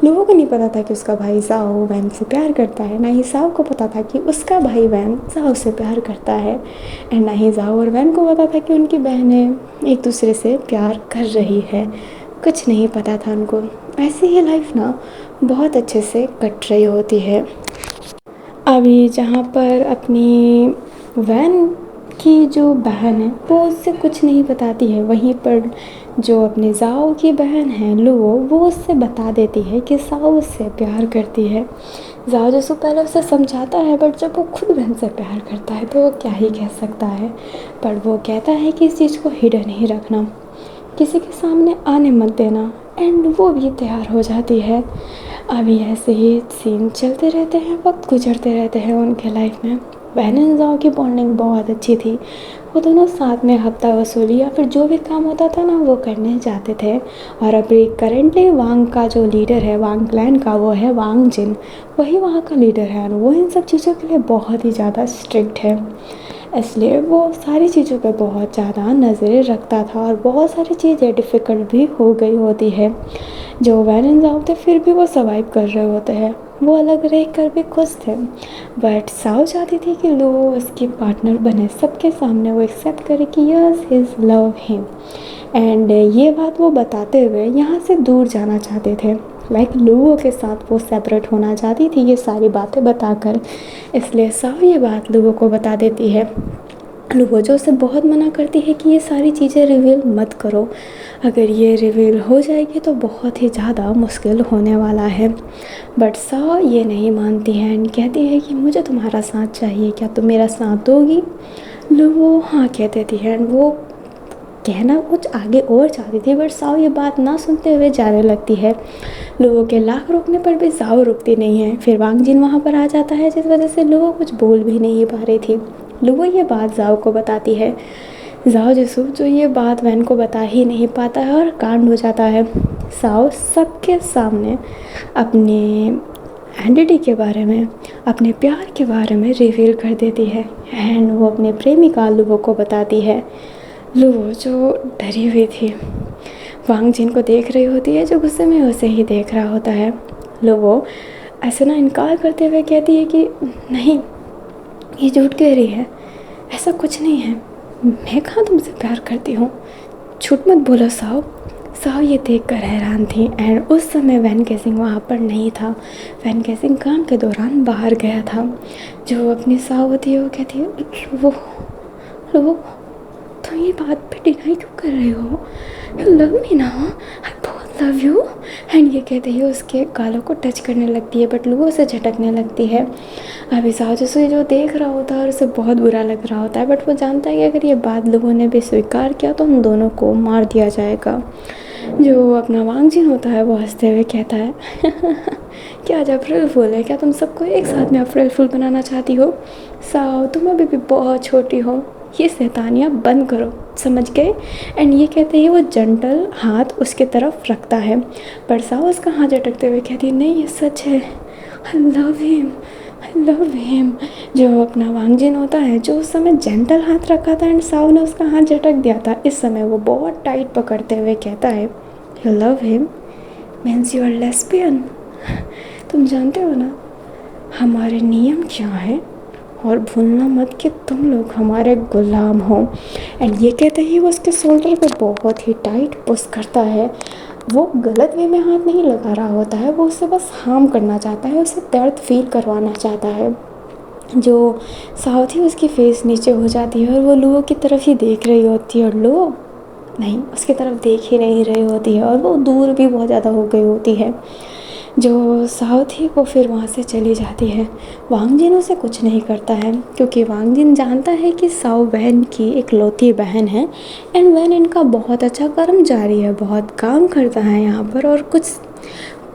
S2: लुओ को नहीं पता था कि उसका भाई साओ वैन से प्यार करता है, ना ही साओ को पता था कि उसका भाई वैन साओ से प्यार करता है एंड ना ही जाओ और वैन को पता था कि उनकी बहनें एक दूसरे से प्यार कर रही है। कुछ नहीं पता था उनको। ऐसी ही लाइफ ना बहुत अच्छे से कट रही होती है। अभी जहाँ पर अपनी वैन की जो बहन है वो उससे कुछ नहीं बताती है, वहीं पर जो अपने जाओ की बहन है लुओ वो उससे बता देती है कि साओ उससे प्यार करती है। जाओ जैसो पहले उसे समझाता है बट जब वो खुद बहन से प्यार करता है तो वो क्या ही कह सकता है। पर वो कहता है कि इस चीज़ को हिडन ही रखना, किसी के सामने आने मत देना एंड वो भी तैयार हो जाती है। अभी ऐसे ही सीन चलते रहते हैं, वक्त गुजरते रहते हैं उनके लाइफ में। बहन एंड जाओ की बॉन्डिंग बहुत अच्छी थी। वो दोनों साथ में हफ्ता वसूली या फिर जो भी काम होता था ना वो करने जाते थे। और अभी करेंटली वांग का जो लीडर है वांग क्लैन का वो है वांगजिन, वही वहाँ का लीडर है और वो इन सब चीज़ों के लिए बहुत ही ज़्यादा स्ट्रिक्ट है। इसलिए वो सारी चीज़ों पे बहुत ज़्यादा नज़रें रखता था और बहुत सारी चीज़ें डिफ़िकल्ट भी हो गई होती है। जो वैन एंड जाओ थे फिर भी वो सर्वाइव कर रहे होते हैं, वो अलग रह कर भी खुश थे। बट साओ चाहती थी कि लो उसकी पार्टनर बने, सबके सामने वो एक्सेप्ट करे कि yes his love him and ये बात वो बताते हुए यहाँ से दूर जाना चाहते थे। लाइक लुओ के साथ वो सेपरेट होना चाहती थी ये सारी बातें बताकर। इसलिए साओ ये बात लुओ को बता देती है। लुओ जो उसे बहुत मना करती है कि ये सारी चीज़ें रिवील मत करो, अगर ये रिवील हो जाएगी तो बहुत ही ज़्यादा मुश्किल होने वाला है। बट साओ ये नहीं मानती है एंड कहती है कि मुझे तुम्हारा साथ चाहिए, क्या तुम मेरा साथ दोगी। लुओ हाँ कह देती है एंड वो कहना कुछ आगे और चाहती थी बट साओ ये बात ना सुनते हुए जाने लगती है। लुओ के लाख रोकने पर भी साओ रुकती नहीं है। फिर वांगजिन वहाँ पर आ जाता है जिस वजह से लुओ कुछ बोल भी नहीं पा रही थी। लुओ ये बात जाओ को बताती है। जाओ जिसु जो ये बात वैन को बता ही नहीं पाता है और कांड हो जाता है। साओ सबके सामने अपने आइडेंटिटी के बारे में, अपने प्यार के बारे में रिवील कर देती है एंड वो अपने प्रेमिका लुओ को बताती है। लुओ जो डरी हुई थी वांगजिन को देख रही होती है जो गुस्से में उसे ही देख रहा होता है। लुओ ऐसे ना इनकार करते हुए कहती है कि नहीं, ये झूठ कह रही है, ऐसा कुछ नहीं है, मैं कहाँ तुमसे प्यार करती हूँ, झूठ मत बोलो साओ। साओ ये देखकर हैरान थी एंड उस समय वैन केसिंग वहाँ पर नहीं था। वैन केसिंग काम के दौरान बाहर गया था। जो अपनी साओ होती है वो कहती है वो तुम ये बात पे डिनाई क्यों कर रहे हो, यू लव मी ना, आई बहुत लव यू। एंड ये कहते ही उसके गालों को टच करने लगती है बट लुओ उसे झटकने लगती है। अभी साओ जो देख रहा होता है और उसे बहुत बुरा लग रहा होता है बट वो जानता है कि अगर ये बात लुओ ने भी स्वीकार किया तो उन दोनों को मार दिया जाएगा। जो अपना वांगजिन होता है वो हंसते हुए कहता है क्या आज अप्रैल फूल है, क्या तुम सबको एक साथ में अप्रैल फूल बनाना चाहती हो। साओ तुम अभी भी बहुत छोटी हो, ये शैतानियाँ बंद करो, समझ गए। एंड ये कहते ही वो जंटल हाथ उसके तरफ रखता है पर साओ उसका हाथ झटकते हुए कहती है नहीं ये सच है, I love him, I love him. जो अपना वांगजिन होता है जो उस समय जेंटल हाथ रखा था एंड साओ ने उसका हाथ झटक दिया था, इस समय वो बहुत टाइट पकड़ते हुए कहता है you love him means you are lesbian. तुम जानते हो ना हमारे नियम क्या है, और भूलना मत कि तुम लोग हमारे गुलाम हो। एंड ये कहते ही वो उसके शोल्डर पे बहुत ही टाइट पुश करता है। वो गलत वे में हाथ नहीं लगा रहा होता है, वो उसे बस हार्म करना चाहता है, उसे दर्द फील करवाना चाहता है। जो साओ थी उसकी फेस नीचे हो जाती है और वो लुओ की तरफ ही देख रही होती है और लुओ नहीं उसकी तरफ देख ही नहीं रही होती है और वो दूर भी बहुत ज़्यादा हो गई होती है। जो साओ थी वो फिर वहाँ से चली जाती है। वांगजिन उसे कुछ नहीं करता है क्योंकि वांगजिन जानता है कि साओ वैन की इकलौती बहन है एंड वैन इनका बहुत अच्छा कर्मचारी है, बहुत काम करता है यहाँ पर और कुछ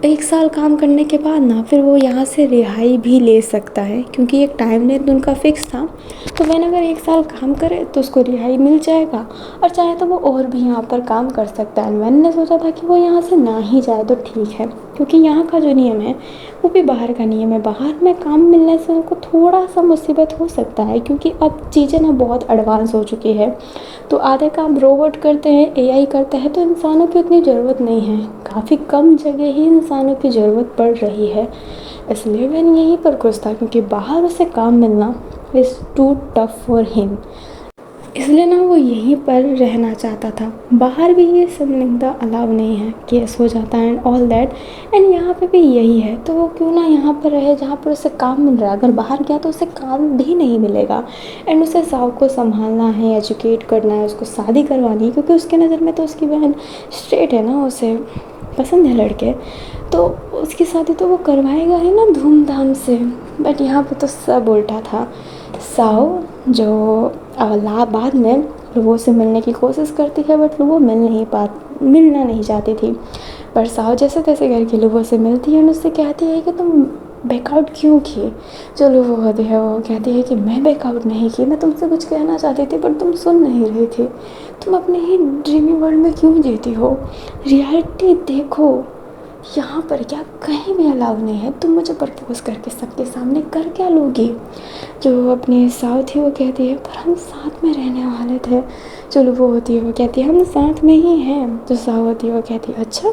S2: 1 साल काम करने के बाद ना फिर वो यहाँ से रिहाई भी ले सकता है क्योंकि एक टाइम लेंथ उनका फिक्स था। तो वैन अगर 1 साल काम करे तो उसको रिहाई मिल जाएगा और चाहे तो वो और भी यहाँ पर काम कर सकता है। वैन ने सोचा था कि वो यहाँ से ना ही जाए तो ठीक है क्योंकि यहाँ का जो नियम है वो भी बाहर का नियम है। बाहर में काम मिलने से उनको थोड़ा सा मुसीबत हो सकता है क्योंकि अब चीज़ें ना बहुत एडवांस हो चुकी है, तो आधे काम रोबोट करते हैं, एआई करते हैं, तो इंसानों की उतनी ज़रूरत नहीं है, काफ़ी कम जगह ही इंसानों की ज़रूरत पड़ रही है। इसलिए वैन यहीं पर खुश था क्योंकि बाहर उसे काम मिलना is too tough for him, इसलिए ना वो यहीं पर रहना चाहता था। बाहर भी ये समलिंगता अलाउ नहीं है, केस हो जाता है एंड ऑल दैट, एंड यहाँ पे भी यही है तो वो क्यों ना यहाँ पर रहे जहाँ पर उसे काम मिल रहा है। अगर बाहर गया तो उसे काम भी नहीं मिलेगा एंड उसे साओ को संभालना है, एजुकेट करना है, उसको शादी करवानी है क्योंकि उसके नज़र में तो उसकी बहन स्ट्रेट है ना, उसे पसंद है लड़के, तो उसकी शादी तो वो करवाएगा ही ना धूमधाम से। बट यहाँ पे तो सब उल्टा था। साओ जो बाद में लुओ से मिलने की कोशिश करती है बट लुओ मिलना नहीं चाहती थी, पर साओ जैसे तैसे करके लुओ से मिलती है और उससे कहती है कि तुम बैकआउट क्यों की। जो लुओ होती है वो कहती है कि मैं बैकआउट नहीं की, मैं तुमसे कुछ कहना चाहती थी पर तुम सुन नहीं रही थी, तुम अपने ही ड्रीमी वर्ल्ड में क्यों जीती हो, रियलिटी देखो, यहाँ पर क्या कहीं भी अलाउ नहीं है, तुम मुझे प्रपोज करके सबके सामने कर क्या लोगी। जो अपनी साओ थी वो कहती है पर हम साथ में रहने वाले थे। जो वो होती है वो कहती है हम साथ में ही हैं। जो साओ होती है वो कहती है अच्छा,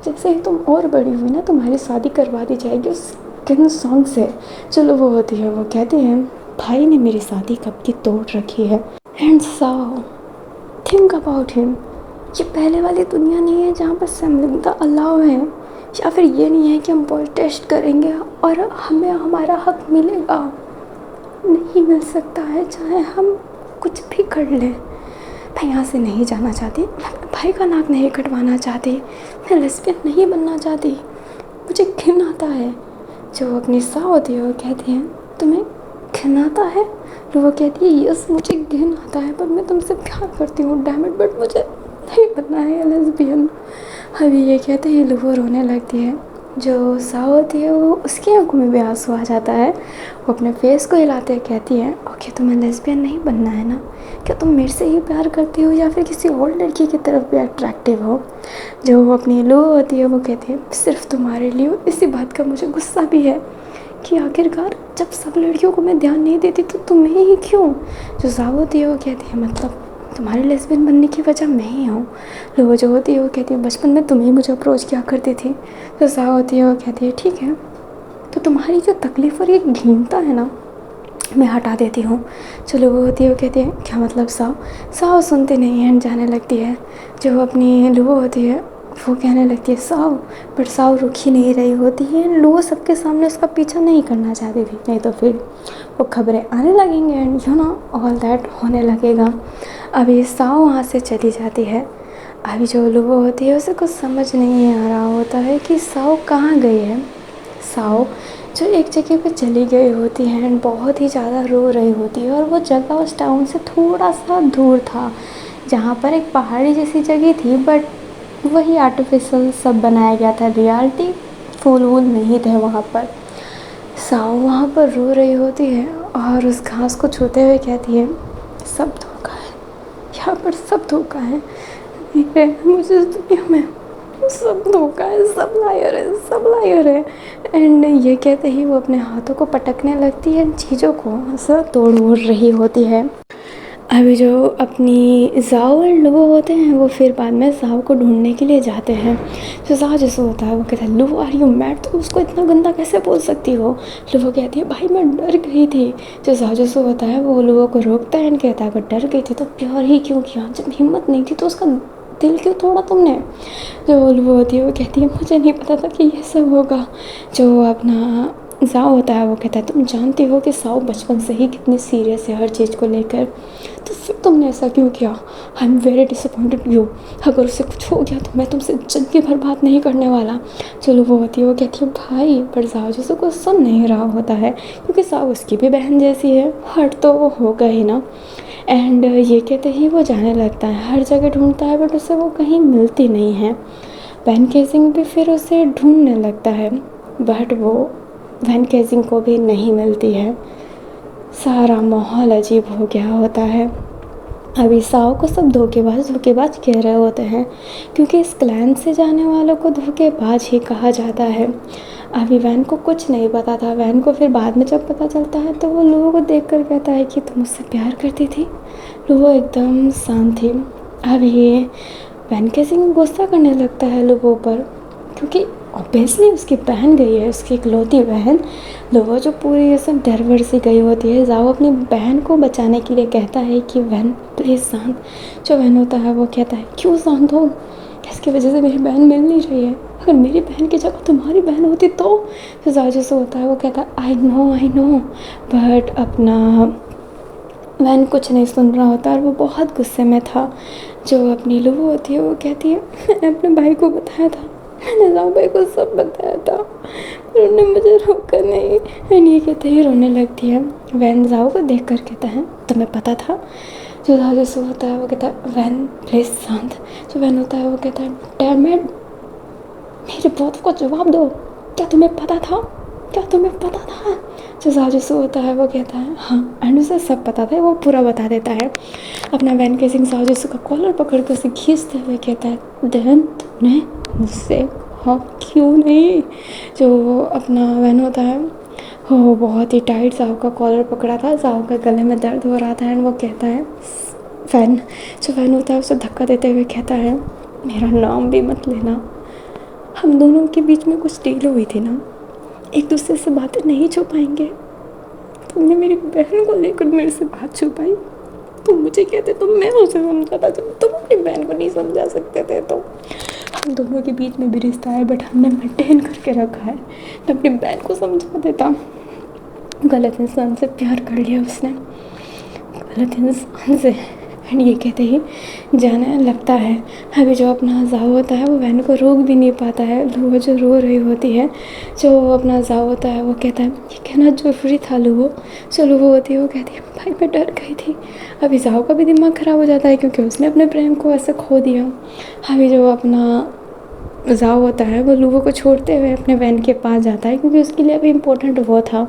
S2: जैसे ही तुम और बड़ी हुई ना तुम्हारी शादी करवा दी जाएगी उस किंग सॉन्ग से। चलो वो होती है वो कहती है भाई ने मेरी शादी कब की तोड़ रखी है। And Sao think about him, ये पहले वाली दुनिया नहीं है जहाँ पर समलिंगता अलाउ है, या फिर ये नहीं है कि हम बॉय टेस्ट करेंगे और हमें हमारा हक मिलेगा, नहीं मिल सकता है चाहे हम कुछ भी कर लें। मैं यहाँ से नहीं जाना चाहती, मैं अपने भाई का नाक नहीं कटवाना चाहती, मैं लेस्बियन नहीं बनना चाहती, मुझे घिन आता है। जो अपनी साओ होती है वो कहती है तुम्हें घिन आता है, तो वो कहती है यस मुझे घिन आता है पर मैं तुमसे प्यार करती हूँ डैम इट, बट मुझे नहीं बनना है लेस्बियन। अभी ये कहते ही लुओ रोने लगती है। जो साओ होती है वो उसकी आंखों में भी आंसू आ जाता है, वो अपने फेस को हिलाते कहती है ओके तुम्हें लेस्बियन नहीं बनना है ना, क्या तुम मेरे से ही प्यार करती हो या फिर किसी और लड़की की तरफ भी अट्रैक्टिव हो। जो वो अपनी लुओ होती है वो कहती है सिर्फ तुम्हारे लिए, इसी बात का मुझे गुस्सा भी है कि आखिरकार जब सब लड़कियों को मैं ध्यान नहीं देती तो तुम्हें ही क्यों। जो साओ होती है वो कहती है मतलब तुम्हारे लेस्बियन बनने की वजह मैं ही हूँ। लुओ जो होती है वो कहती है बचपन में तुम ही मुझे अप्रोच किया करती थी। तो साओ होती है वो कहती है ठीक है तो तुम्हारी जो तकलीफ़ और ये घिनता है ना, मैं हटा देती हूँ। चलो वो होती है, वो कहती है क्या मतलब साव? साव सुनती नहीं है, जाने लगती है। जो अपनी लुबो होती है वो कहने लगती है साव, पर साव रुक ही नहीं रही होती है। लुबो सबके सामने उसका पीछा नहीं करना चाहती थी, नहीं तो फिर वो खबरें आने लगेंगे and you know all that होने लगेगा। अभी साव वहाँ से चली जाती है। अभी जो लुबो होती है उसे कुछ समझ नहीं आ रहा होता है कि साव कहाँ गई है। साव जो एक जगह पे चली गई होती है एंड बहुत ही ज़्यादा रो रही होती है, और वो जगह उस टाउन से थोड़ा सा दूर था, जहाँ पर एक पहाड़ी जैसी जगह थी, बट वही आर्टिफिशियल सब बनाया गया था, रियलिटी फूल वूल नहीं थे वहाँ पर। साव वहाँ पर रो रही होती है और उस घास को छूते हुए कहती है सब धोखा है, यहाँ पर सब धोखा है, मुझे इस दुनिया में सब धोखा है, सब लायर है, सब लायर है। एंड ये कहते ही वो अपने हाथों को पटकने लगती है, चीज़ों को ऐसा तोड़ मोड़ रही होती है। अभी जो अपनी जाओ एंड लुबो होते हैं वो फिर बाद में जाओ को ढूंढने के लिए जाते हैं। जो जाओ जैसे होता है वो कहता है लुबो आर यू मैड, तुम उसको इतना गंदा कैसे बोल सकती हो? लुबो कहती है भाई मैं डर गई थी। जो जाओ जैसे होता है वो लुबो को रोकता है एंड कहता है अगर डर गई थी तो प्यार ही क्यों किया, जब हिम्मत नहीं थी तो उसका दिल क्यों तोड़ा तुमने? जो लुबो होती है वो कहती है मुझे नहीं पता था कि ये सब होगा। जो अपना जाओ होता है वो कहता है तुम जानती हो कि साओ बचपन से ही कितनी सीरियस है हर चीज़ को लेकर, तो फिर तुमने ऐसा क्यों किया? I am very disappointed you, अगर उससे कुछ हो गया तो मैं तुमसे ज़िंदगी भर बात नहीं करने वाला। चलो वो होती है वो कहती है भाई, पर साओ जैसे कुछ सुन नहीं रहा होता है क्योंकि साओ उसकी भी बहन जैसी है, हर्ट तो वो होगा ही ना। एंड ये कहते ही वो जाने लगता है, हर जगह ढूंढता है बट उसे वो कहीं मिलती नहीं है। वैन केसिंग भी फिर उसे ढूंढने लगता है बट वो वैन केसिंग को भी नहीं मिलती है। सारा माहौल अजीब हो गया होता है। अभी साओ को सब धोखेबाज कह रहे होते हैं क्योंकि इस क्लैन से जाने वालों को धोखेबाज ही कहा जाता है। अभी वैन को कुछ नहीं पता था। वैन को फिर बाद में जब पता चलता है तो वो लुबो को देखकर कहता है कि तुम मुझसे प्यार करती थी। लुबो एकदम शांत थी। अभी वैन केसिंग गुस्सा करने लगता है लुबो पर क्योंकि ऑब्वियसली उसकी बहन गई है, उसकी इकलौती बहन। लुबो जो पूरी ये सब डर सी गई होती है। जाओ अपनी बहन को बचाने के लिए कहता है कि वैन प्लीज़ शांत। जो वैन होता है वो कहता है क्यों शांत हो, इसकी वजह से मेरी बहन मिल नहीं रही है, अगर मेरी बहन की जगह तुम्हारी बहन होती तो। जाओ जैसे होता है वो कहता है आई नो बट अपना वैन कुछ नहीं सुन रहा होता और वो बहुत गुस्से में था। जो अपनी लुबो होती है वो कहती है मैंने अपने भाई को बताया था, मैंने जाओ भाई को सब बताया था पर उन्होंने मुझे रोका नहीं। एंड ये कहते ही रोने लगती है। वैन जाओ को देख कर कहता है तुम्हें पता था? जो जाओ जैसे होता है वो कहता है वैन प्लीज शांत। जो वैन होता है वो कहता है डैम इट, मेरे बात को जवाब दो, क्या तुम्हें पता था? क्या तुम्हें पता था? जो जाओ जैसे होता है वो कहता है हाँ, एंड उसे सब पता था, वो पूरा बता देता है। अपना वैन केसिंग जाओ जैसे का कॉलर पकड़ कर उसे खींचते हुए कहता है देन तुमने मुझसे हाँ क्यों नहीं? जो अपना वैन होता है वो बहुत ही टाइट जाओ का कॉलर पकड़ा था, जाओ का गले में दर्द हो रहा था एंड वो कहता है वैन। जो वैन होता है उसे धक्का देते हुए कहता है मेरा नाम भी मत लेना, हम दोनों के बीच में कुछ डील हुई थी ना, एक दूसरे से बातें नहीं छुपाएंगे। तुमने मेरी बहन को लेकर मेरे से बात छुपाई, तुम मुझे कहते तो मैं उसे समझाता, जब तुम अपनी बहन को नहीं समझा सकते थे तो। हम दोनों के बीच में भी रिश्ता है बट हमने मेंटेन करके रखा है, मैं अपनी बहन को समझा देता। गलत इंसान से प्यार कर लिया उसने, गलत इंसान से। एंड ये कहते ही जाने लगता है। अभी जो अपना जाओ होता है वो वैन को रोक भी नहीं पाता है। लुबो जो रो रही होती है, जो अपना जाओ होता है वो कहता है ये कहना जरूरी था लुबो। जो लुबो होती है वो कहती है भाई मैं डर गई थी। अभी जाओ का भी दिमाग ख़राब हो जाता है क्योंकि उसने अपने प्रेम को ऐसे खो दिया। अभी जो अपना जाओ होता है वो लुबो को छोड़ते हुए अपने वैन के पास जाता है क्योंकि उसके लिए अभी इम्पोर्टेंट वो था।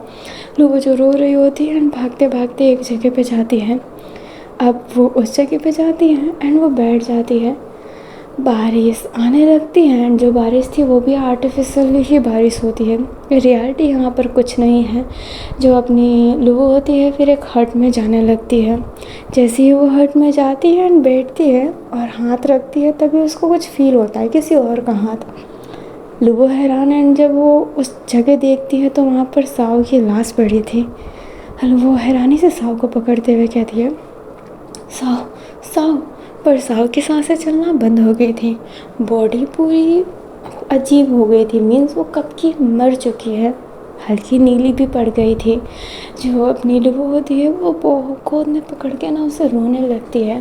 S2: लुबो जो रो रही होती है एंड भागते भागते एक जगह पे जाती है। अब वो उस जगह पे जाती है एंड वो बैठ जाती है। बारिश आने लगती है एंड जो बारिश थी वो भी आर्टिफिशियल ही बारिश होती है, रियलिटी यहाँ पर कुछ नहीं है। जो अपनी लुबो होती है फिर एक हट में जाने लगती है। जैसे ही वो हट में जाती है एंड बैठती है और हाथ रखती है तभी उसको कुछ फील होता है किसी और का हाथ। लुबो हैरान है। जब वो उस जगह देखती है तो वहाँ पर साव की लाश पड़ी थी। लुबो हैरानी से साव को पकड़ते हुए कहती है, साव साव। पर साव की सांसें चलना बंद हो गई थी। बॉडी पूरी अजीब हो गई थी, मीन्स वो कब की मर चुकी है। हल्की नीली भी पड़ गई थी। जो अपनी लुबो होती है वो गोद में पकड़ के ना उसे रोने लगती है,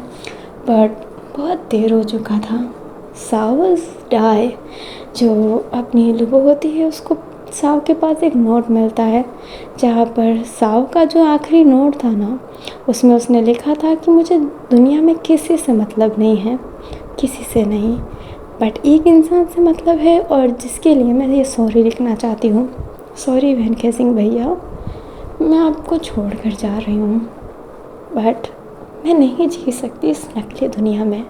S2: बट बहुत देर हो चुका था। साव वाज डाई। जो अपनी लुबो होती है उसको साव के पास एक नोट मिलता है, जहाँ पर साव का जो आखिरी नोट था ना, उसमें उसने लिखा था कि मुझे दुनिया में किसी से मतलब नहीं है, किसी से नहीं, बट एक इंसान से मतलब है, और जिसके लिए मैं ये सॉरी लिखना चाहती हूँ। सॉरी वैन सिंह भैया, मैं आपको छोड़ कर जा रही हूँ, बट मैं नहीं जी सकती इस नकली दुनिया में,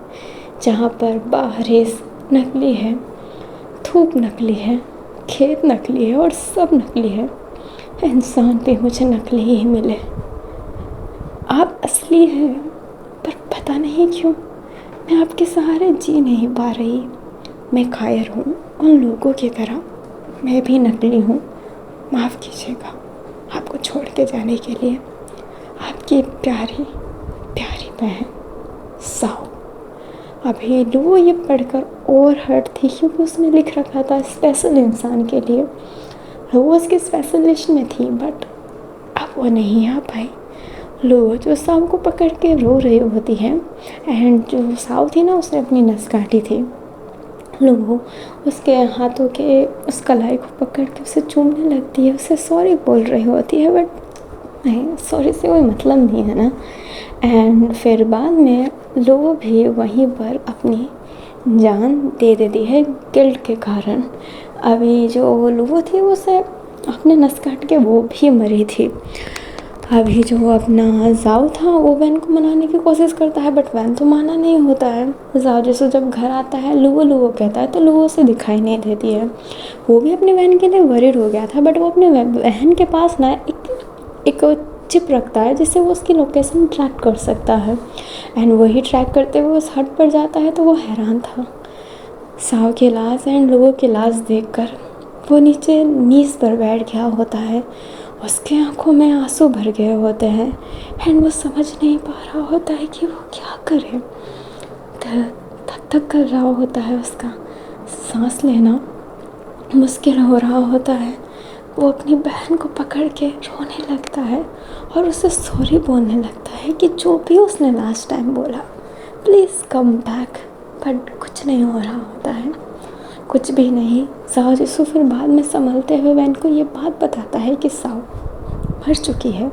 S2: जहाँ पर बारिश नकली है, धूप नकली है, खेत नकली है और सब नकली है। इंसान भी मुझे नकली ही मिले। आप असली हैं, पर पता नहीं क्यों मैं आपके सहारे जी नहीं पा रही। मैं कायर हूँ उन लोगों की तरह, मैं भी नकली हूँ। माफ़ कीजिएगा आपको छोड़ के जाने के लिए। आपकी प्यारी प्यारी बहन साव। अभी लुबो ये पढ़कर और हर्ट थी, क्योंकि उसने लिख रखा था स्पेशल इंसान के लिए। लुबो उसकी स्पेशल लिस्ट में थी, बट अब वो नहीं आ पाई। लुबो जो साव को पकड़ के रो रही होती है, एंड जो साव थी ना उसने अपनी नस काटी थी। लुबो उसके हाथों के उस कलाई को पकड़ के उसे चूमने लगती है, उसे सॉरी बोल रही होती है, बट नहीं, सॉरी से कोई मतलब नहीं है ना। एंड फिर बाद में लुबो भी वहीं पर अपनी जान दे देती है गिल्ट के कारण। अभी जो लुबो थी उसे अपने नस काट के वो भी मरी थी। अभी जो अपना जाओ था वो वैन को मनाने की कोशिश करता है, बट वैन तो माना नहीं होता है। जाओ जैसे जब घर आता है लुबो लुबो कहता है तो लुबो उसे दिखाई नहीं देती है। वो भी अपनी वैन के लिए वरीड हो गया था, बट वो अपने बहन के पास ना एक चिप रखता है जिससे वो उसकी लोकेशन ट्रैक कर सकता है। एंड वही ट्रैक करते हुए उस हट पर जाता है तो वो हैरान था साव की लाश एंड लोगों की लाश देखकर। वो नीचे नीज पर बैठ गया होता है, उसके आंखों में आंसू भर गए होते हैं, एंड वो समझ नहीं पा रहा होता है कि वो क्या करे। दिल धक धक कर रहा होता है उसका, सांस लेना मुश्किल हो रहा होता है। वो अपनी बहन को पकड़ के रोने लगता है और उसे सॉरी बोलने लगता है कि जो भी उसने लास्ट टाइम बोला, प्लीज़ कम बैक, बट कुछ नहीं हो रहा होता है, कुछ भी नहीं। साव जिसु फिर बाद में संभलते हुए वैन को ये बात बताता है कि साव मर चुकी है,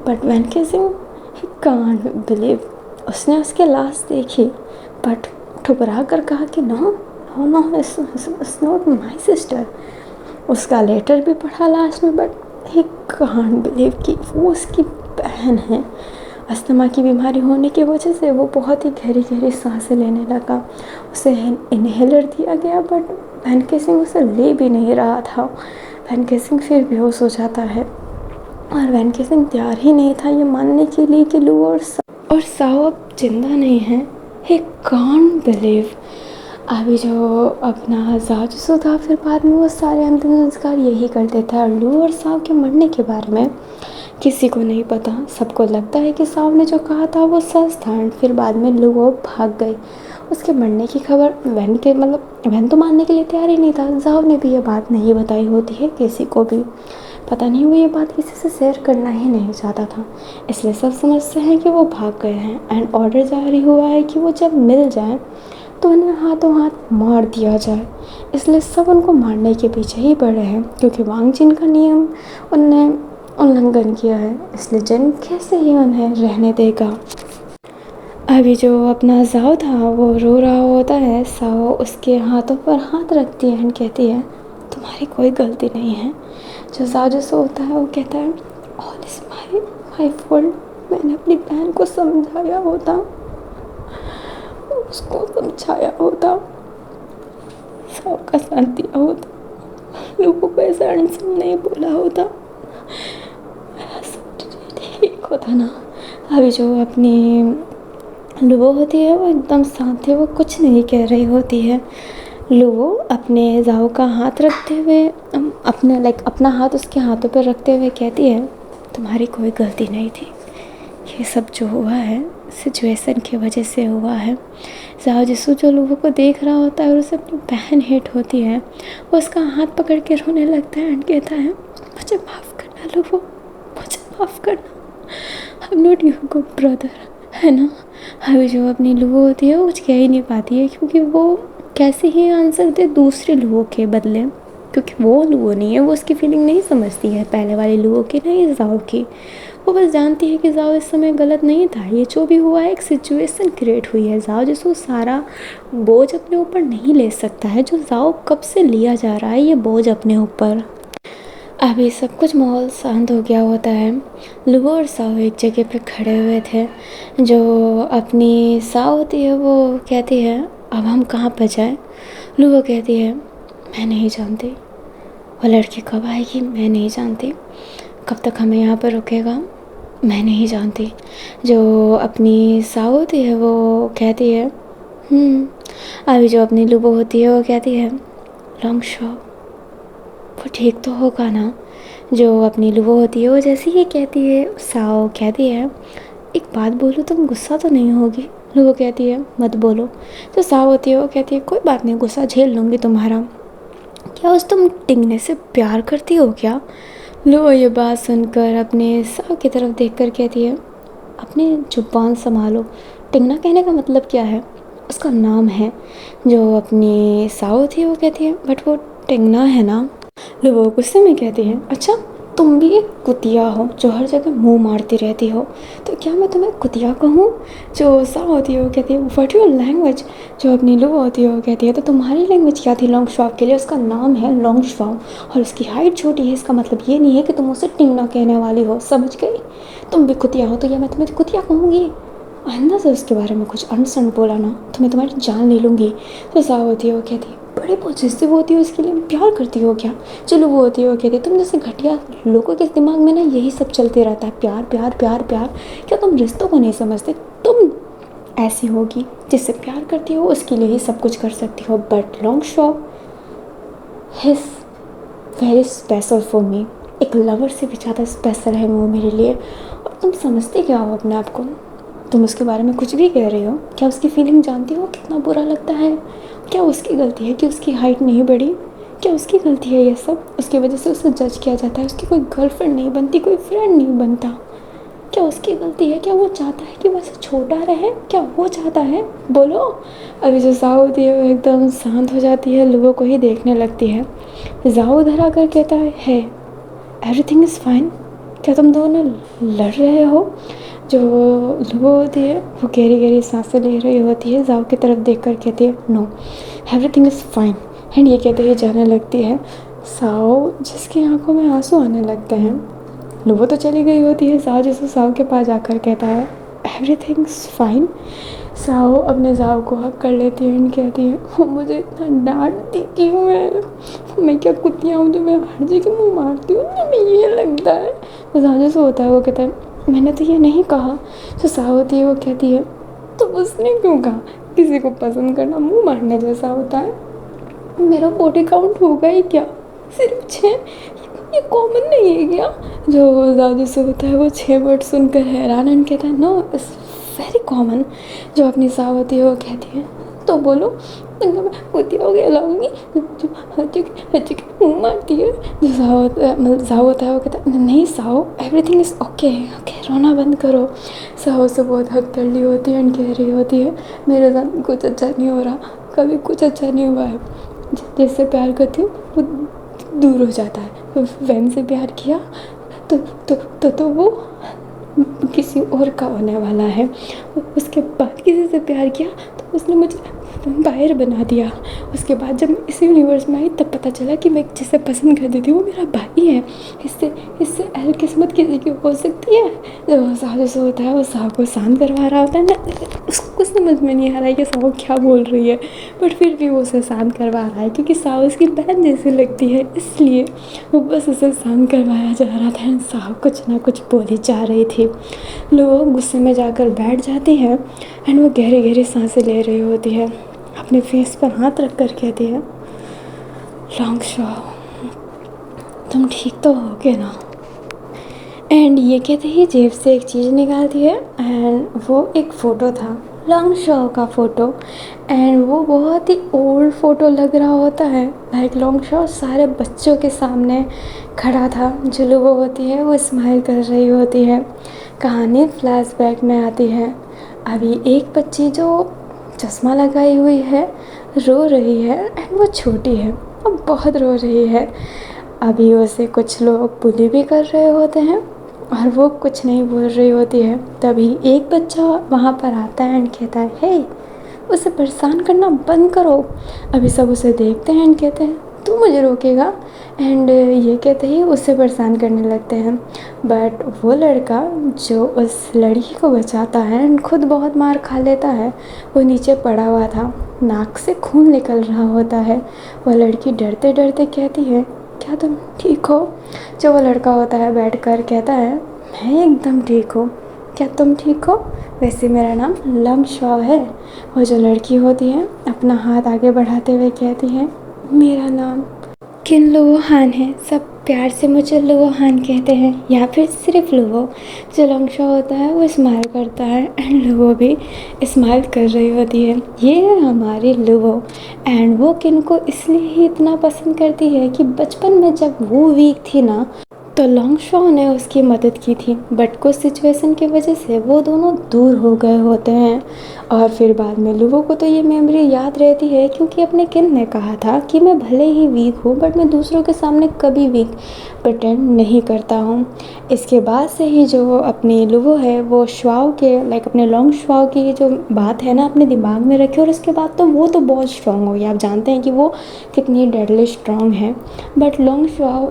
S2: बट वैन सिंह ही कांट बिलीव। उसने उसके लाश देखी, बट ठुकरा कर कहा कि no no no, it's not my sister. उसका लेटर भी पढ़ा लास्ट में, बट ही कांट बिलीव कि वो उसकी बहन है। अस्थमा की बीमारी होने की वजह से वो बहुत ही गहरी गहरी सांसें लेने लगा। उसे इनहेलर दिया गया, बट वैन सिंह उसे ले भी नहीं रहा था। वैन सिंह फिर बेहोश हो जाता है, और वैन सिंह तैयार ही नहीं था ये मानने के लिए कि लू और साव अब जिंदा नहीं है। ही कांट बिलीव। अभी जो अपना जाजू था फिर बाद में वो सारे अंतिम संस्कार यही करते थे। लू और साव के मरने के बारे में किसी को नहीं पता। सबको लगता है कि साव ने जो कहा था वो सच था। फिर बाद में लू वो भाग गई। उसके मरने की खबर वैन तो मानने के लिए तैयार ही नहीं था। साव ने भी ये बात नहीं बताई होती है किसी को भी। पता नहीं वो ये बात किसी से शेयर करना ही नहीं चाहता था, इसलिए सब समझते हैं कि वो भाग गए हैं। एंड ऑर्डर जारी हुआ है कि वो जब मिल जाए तो उन्हें हाथों हाथ मार दिया जाए। इसलिए सब उनको मारने के पीछे ही पड़े हैं, क्योंकि वांग जिन का नियम उनने उल्लंघन किया है, इसलिए जिन कैसे ही उन्हें रहने देगा। अभी जो अपना जाओ था वो रो रहा होता है। साओ उसके हाथों पर हाथ रखती है एंड कहती है तुम्हारी कोई गलती नहीं है। जो जाओ जैसा होता है वो कहता है ऑल इज माई फॉल्ट। मैंने अपनी बहन को समझाया होता, उसको समझाया होता, सबका साथ दिया होता, लोगों को ऐसा अनसुन नहीं बोला होता, सब ठीक होता ना। अभी जो अपनी लुबो होती है वो एकदम शांत है, वो कुछ नहीं कह रही होती है। लुवो अपने जाओ का हाथ रखते हुए अपना हाथ उसके हाथों पर रखते हुए कहती है, तुम्हारी कोई गलती नहीं थी, ये सब जो हुआ है सिचुएशन की वजह से हुआ है। जाओ जिसु जो लुवो को देख रहा होता है और उसे अपनी बहन हिट होती है, वो उसका हाथ पकड़ के रोने लगता है एंड कहता है, मुझे माफ़ करना लुवो, मुझे माफ़ करना, I am not your good brother, है ना। अभी जो अपनी लुवो होती है वो कुछ कह ही नहीं पाती है, क्योंकि वो कैसे ही आंसर दे दूसरे लुवो के बदले, क्योंकि वो लुवो नहीं है, वो उसकी फीलिंग नहीं समझती है पहले वाली लुवो की, नहीं जाओ की। वो बस जानती है कि जाओ इस समय गलत नहीं था, ये जो भी हुआ है एक सिचुएशन क्रिएट हुई है। जाओ जिसको सारा बोझ अपने ऊपर नहीं ले सकता है, जो जाओ कब से लिया जा रहा है ये बोझ अपने ऊपर। अभी सब कुछ माहौल शांत हो गया होता है। लुवो और साओ एक जगह पे खड़े हुए थे। जो अपनी साओ होती है वो कहती है, अब हम कहाँ पर जाएं। लुवो कहती है, मैं नहीं जानती, वो लड़की कब आएगी मैं नहीं जानती, कब तक हमें यहाँ पर रुकेगा मैं नहीं जानती। जो अपनी साओ होती है वो कहती है, अभी जो अपनी लुबो होती है वो कहती है, लॉन्ग शॉट, वो ठीक तो होगा ना। जो अपनी लुबो होती है वो जैसे ही कहती है, साओ कहती है, एक बात बोलो, तुम गुस्सा तो नहीं होगी। लुबो कहती है, मत बोलो। तो साओ होती है वो कहती है, कोई बात नहीं, गुस्सा झेल लूँगी तुम्हारा। क्या उस तुम टिंगने से प्यार करती हो क्या। लुबो ये बात सुनकर अपने साओ की तरफ देखकर कहती है, अपनी जुबान संभालो, टिंगना कहने का मतलब क्या है, उसका नाम है। जो अपनी साओ थी वो कहती है, बट वो टिंगना है ना। लुबो गुस्से में कहती है, अच्छा तुम भी एक कुतिया हो जो हर जगह मुंह मारती रहती हो, तो क्या मैं तुम्हें कुतिया कहूँ। जो साओ होती है वो कहती है, व्हाट योर लैंग्वेज। जो अपनी लुबो होती है वो कहती है, तो तुम्हारी लैंग्वेज क्या थी लॉन्ग श्वाव के लिए, उसका नाम है लॉन्ग श्वाव और उसकी हाइट छोटी है, इसका मतलब ये नहीं है कि तुम उसे टिंगना कहने वाली हो, समझ गई। तुम भी कुतिया हो तो या मैं तुम्हें कुतिया कहूँगी। आइंदा से उसके बारे में कुछ अनसन बोला ना तो मैं तुम्हारी जान ले लूँगी। तो साओ होती है वो कहती है, बड़ी पॉजिटिव होती है, उसके लिए प्यार करती हो क्या। चलो वो होती है वो कहती है, तुम जैसे घटिया लोगों के दिमाग में ना यही सब चलते रहता है, प्यार प्यार प्यार प्यार। क्या तुम रिश्तों को नहीं समझते, तुम ऐसी होगी जिससे प्यार करती हो उसके लिए ही सब कुछ कर सकती हो। But long shot his very special for me, एक लवर से भी ज़्यादा स्पेशल है वो मेरे लिए। और तुम समझते क्या हो अपने आप को, तुम उसके बारे में कुछ भी कह रही हो। क्या उसकी फीलिंग जानती हो कितना बुरा लगता है। क्या उसकी गलती है कि उसकी हाइट नहीं बढ़ी, क्या उसकी गलती है ये सब, उसकी वजह से उसे जज किया जाता है, उसकी कोई गर्लफ्रेंड नहीं बनती, कोई फ्रेंड नहीं बनता। क्या उसकी गलती है, क्या वो चाहता है कि वो ऐसे छोटा रहे, क्या वो चाहता है, बोलो। अभी जो जाओ होती है वो एकदम शांत हो जाती है, लोगों को ही देखने लगती है। जाओ उधर आकर कहता है एवरीथिंग इज़ फाइन, क्या तुम दोनों लड़ रहे हो। जो लुबो होती है वो गहरी गहरी सांसें ले रही होती है, जाओ की तरफ देखकर कहती है, know everything is fine, and ये कहते ही जाने लगती है। साओ जिसकी आंखों में आंसू आने लगते हैं, लुबो तो चली गई होती है, साओ जिसको साओ के पास जाकर कहता है एवरीथिंग इज़ फाइन। साओ अपने जाओ को हक कर लेती है एंड कहती है, वो मुझे इतना डांटती क्यों है, मैं क्या कुतिया हूँ जो मैं हर जगह मुँह मारती हूँ, मुझे ये लगता है। तो साओ जैसे होता है वो कहता है, मैंने तो ये नहीं कहा। जो साओ होती है वो कहती है, तो उसने क्यों कहा, किसी को पसंद करना मुँह मारने जैसा होता है, मेरा बॉडी काउंट होगा ही क्या, सिर्फ 6, ये कॉमन नहीं है क्या। जो जाओ से होता है वो 6 वर्ड सुनकर हैरान एंड कहता है, नो इट्स वेरी कॉमन। जो अपनी साव होती है वो कहती है, तो बोलो मैं कुतिया हो गया लाऊंगी जो हर जगह मुँह मारती है। जो साव होता है वो कहता है, नहीं Sao everything is okay okay, रोना बंद करो। साओ से बहुत हक कर ली होती है एंड कह रही होती है, मेरे साथ कुछ अच्छा नहीं हो रहा, कभी कुछ अच्छा नहीं हुआ है, जिससे प्यार करती हूँ वो दूर हो जाता है। वैन से प्यार किया तो वो किसी और का होने वाला है, उसके बाद किसी से प्यार किया तो उसने मुझे वैम्पायर बना दिया। उसके बाद जब इस यूनिवर्स में आई तब पता चला कि मैं जिसे पसंद करती थी वो मेरा भाई है, इससे अहल किस्मत किसी की हो सकती है। जब साहब से होता है वो साहब को शांत करवा रहा होता है ना, उसको कुछ समझ में नहीं आ रहा है कि साहब क्या बोल रही है, बट फिर भी वो उसे शांत करवा रहा है क्योंकि साहब उसकी बहन जैसी लगती है, इसलिए वो बस उसे शांत करवाया जा रहा था। साहब कुछ ना कुछ बोली जा रही थी। लोग गुस्से में जाकर बैठ जाते हैं एंड वो गहरी गहरी सांसें ले रही होती है। अपने फेस पर हाथ रख कर कहती है, लॉन्गशॉ तुम ठीक तो होगे ना। एंड ये कहते ही जेब से एक चीज़ निकालती है एंड वो एक फ़ोटो था, लॉन्गशॉ का फ़ोटो। एंड वो बहुत ही ओल्ड फ़ोटो लग रहा होता है। लाइक लॉन्गशॉ सारे बच्चों के सामने खड़ा था, जो लोगों होती है वो स्माइल कर रही होती है। कहानी फ्लैशबैक में आती है। अभी एक बच्ची जो चश्मा लगाई हुई है रो रही है एंड वो छोटी है और बहुत रो रही है। अभी उसे कुछ लोग बुली भी कर रहे होते हैं और वो कुछ नहीं बोल रही होती है। तभी एक बच्चा वहाँ पर आता है एंड कहता है, हे उसे परेशान करना बंद करो। अभी सब उसे देखते हैं एंड कहते हैं, तू मुझे रोकेगा। एंड ये कहते ही उससे परेशान करने लगते हैं। बट वो लड़का जो उस लड़की को बचाता है एंड खुद बहुत मार खा लेता है, वो नीचे पड़ा हुआ था, नाक से खून निकल रहा होता है। वो लड़की डरते डरते कहती है, क्या तुम ठीक हो? जो वो लड़का होता है बैठ कर कहता है, मैं एकदम ठीक हूँ, क्या तुम ठीक हो? वैसे मेरा नाम लॉन्गशॉ है। वो जो लड़की होती है अपना हाथ आगे बढ़ाते हुए कहती है, मेरा नाम किनलुओ हान है, सब प्यार से मुझे लुओ हान कहते हैं, या फिर सिर्फ लुओ। जो लॉन्गशॉ होता है वो स्माइल करता है एंड लुओ भी स्माइल कर रही होती है। ये है हमारी लुओ। एंड वो किन को इसलिए ही इतना पसंद करती है कि बचपन में जब वो वीक थी ना, तो लॉन्गशॉ ने उसकी मदद की थी। बट कुछ सिचुएशन की वजह से वो दोनों दूर हो गए होते हैं। और फिर बाद में लुओ को तो ये मेमोरी याद रहती है, क्योंकि अपने किन ने कहा था कि मैं भले ही वीक हूँ बट मैं दूसरों के सामने कभी वीक प्रटेंड नहीं करता हूँ। इसके बाद से ही जो अपनी लुओ है वो श्वाओ के लाइक अपने लॉन्गशॉ की जो बात है ना अपने दिमाग में रखी, और उसके बाद तो वो तो बहुत स्ट्रांग हो गई। आप जानते हैं कि वो कितनी डेडली स्ट्रांग है। बट लॉन्गशॉ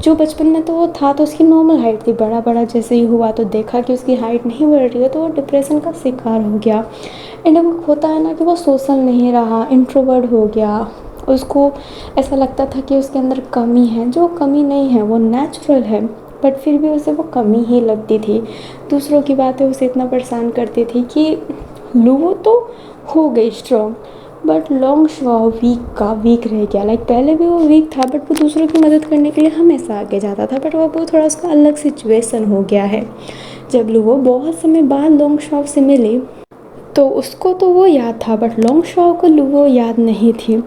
S2: जो बचपन में तो वो था तो उसकी नॉर्मल हाइट थी, बड़ा बड़ा जैसे ही हुआ तो देखा कि उसकी हाइट नहीं बढ़ रही है तो वो डिप्रेशन का शिकार हो गया। एंड वो होता है ना कि वो सोशल नहीं रहा, इंट्रोवर्ट हो गया। उसको ऐसा लगता था कि उसके अंदर कमी है, जो कमी नहीं है, वो नेचुरल है। बट फिर भी उसे वो कमी ही लगती थी। दूसरों की बातें उसे इतना परेशान करती थी कि लुओ तो हो गई स्ट्रॉन्ग, बट लॉन्गशॉ वीक का वीक रह गया। लाइक पहले भी वो वीक था बट वो दूसरों की मदद करने के लिए हमेशा आगे जाता था। बट वो थोड़ा उसका अलग सिचुएशन हो गया है। जब लुओ बहुत समय बाद लॉन्गशॉ से मिली तो उसको तो वो याद था, बट लॉन्गशॉ को लुओ याद नहीं थी।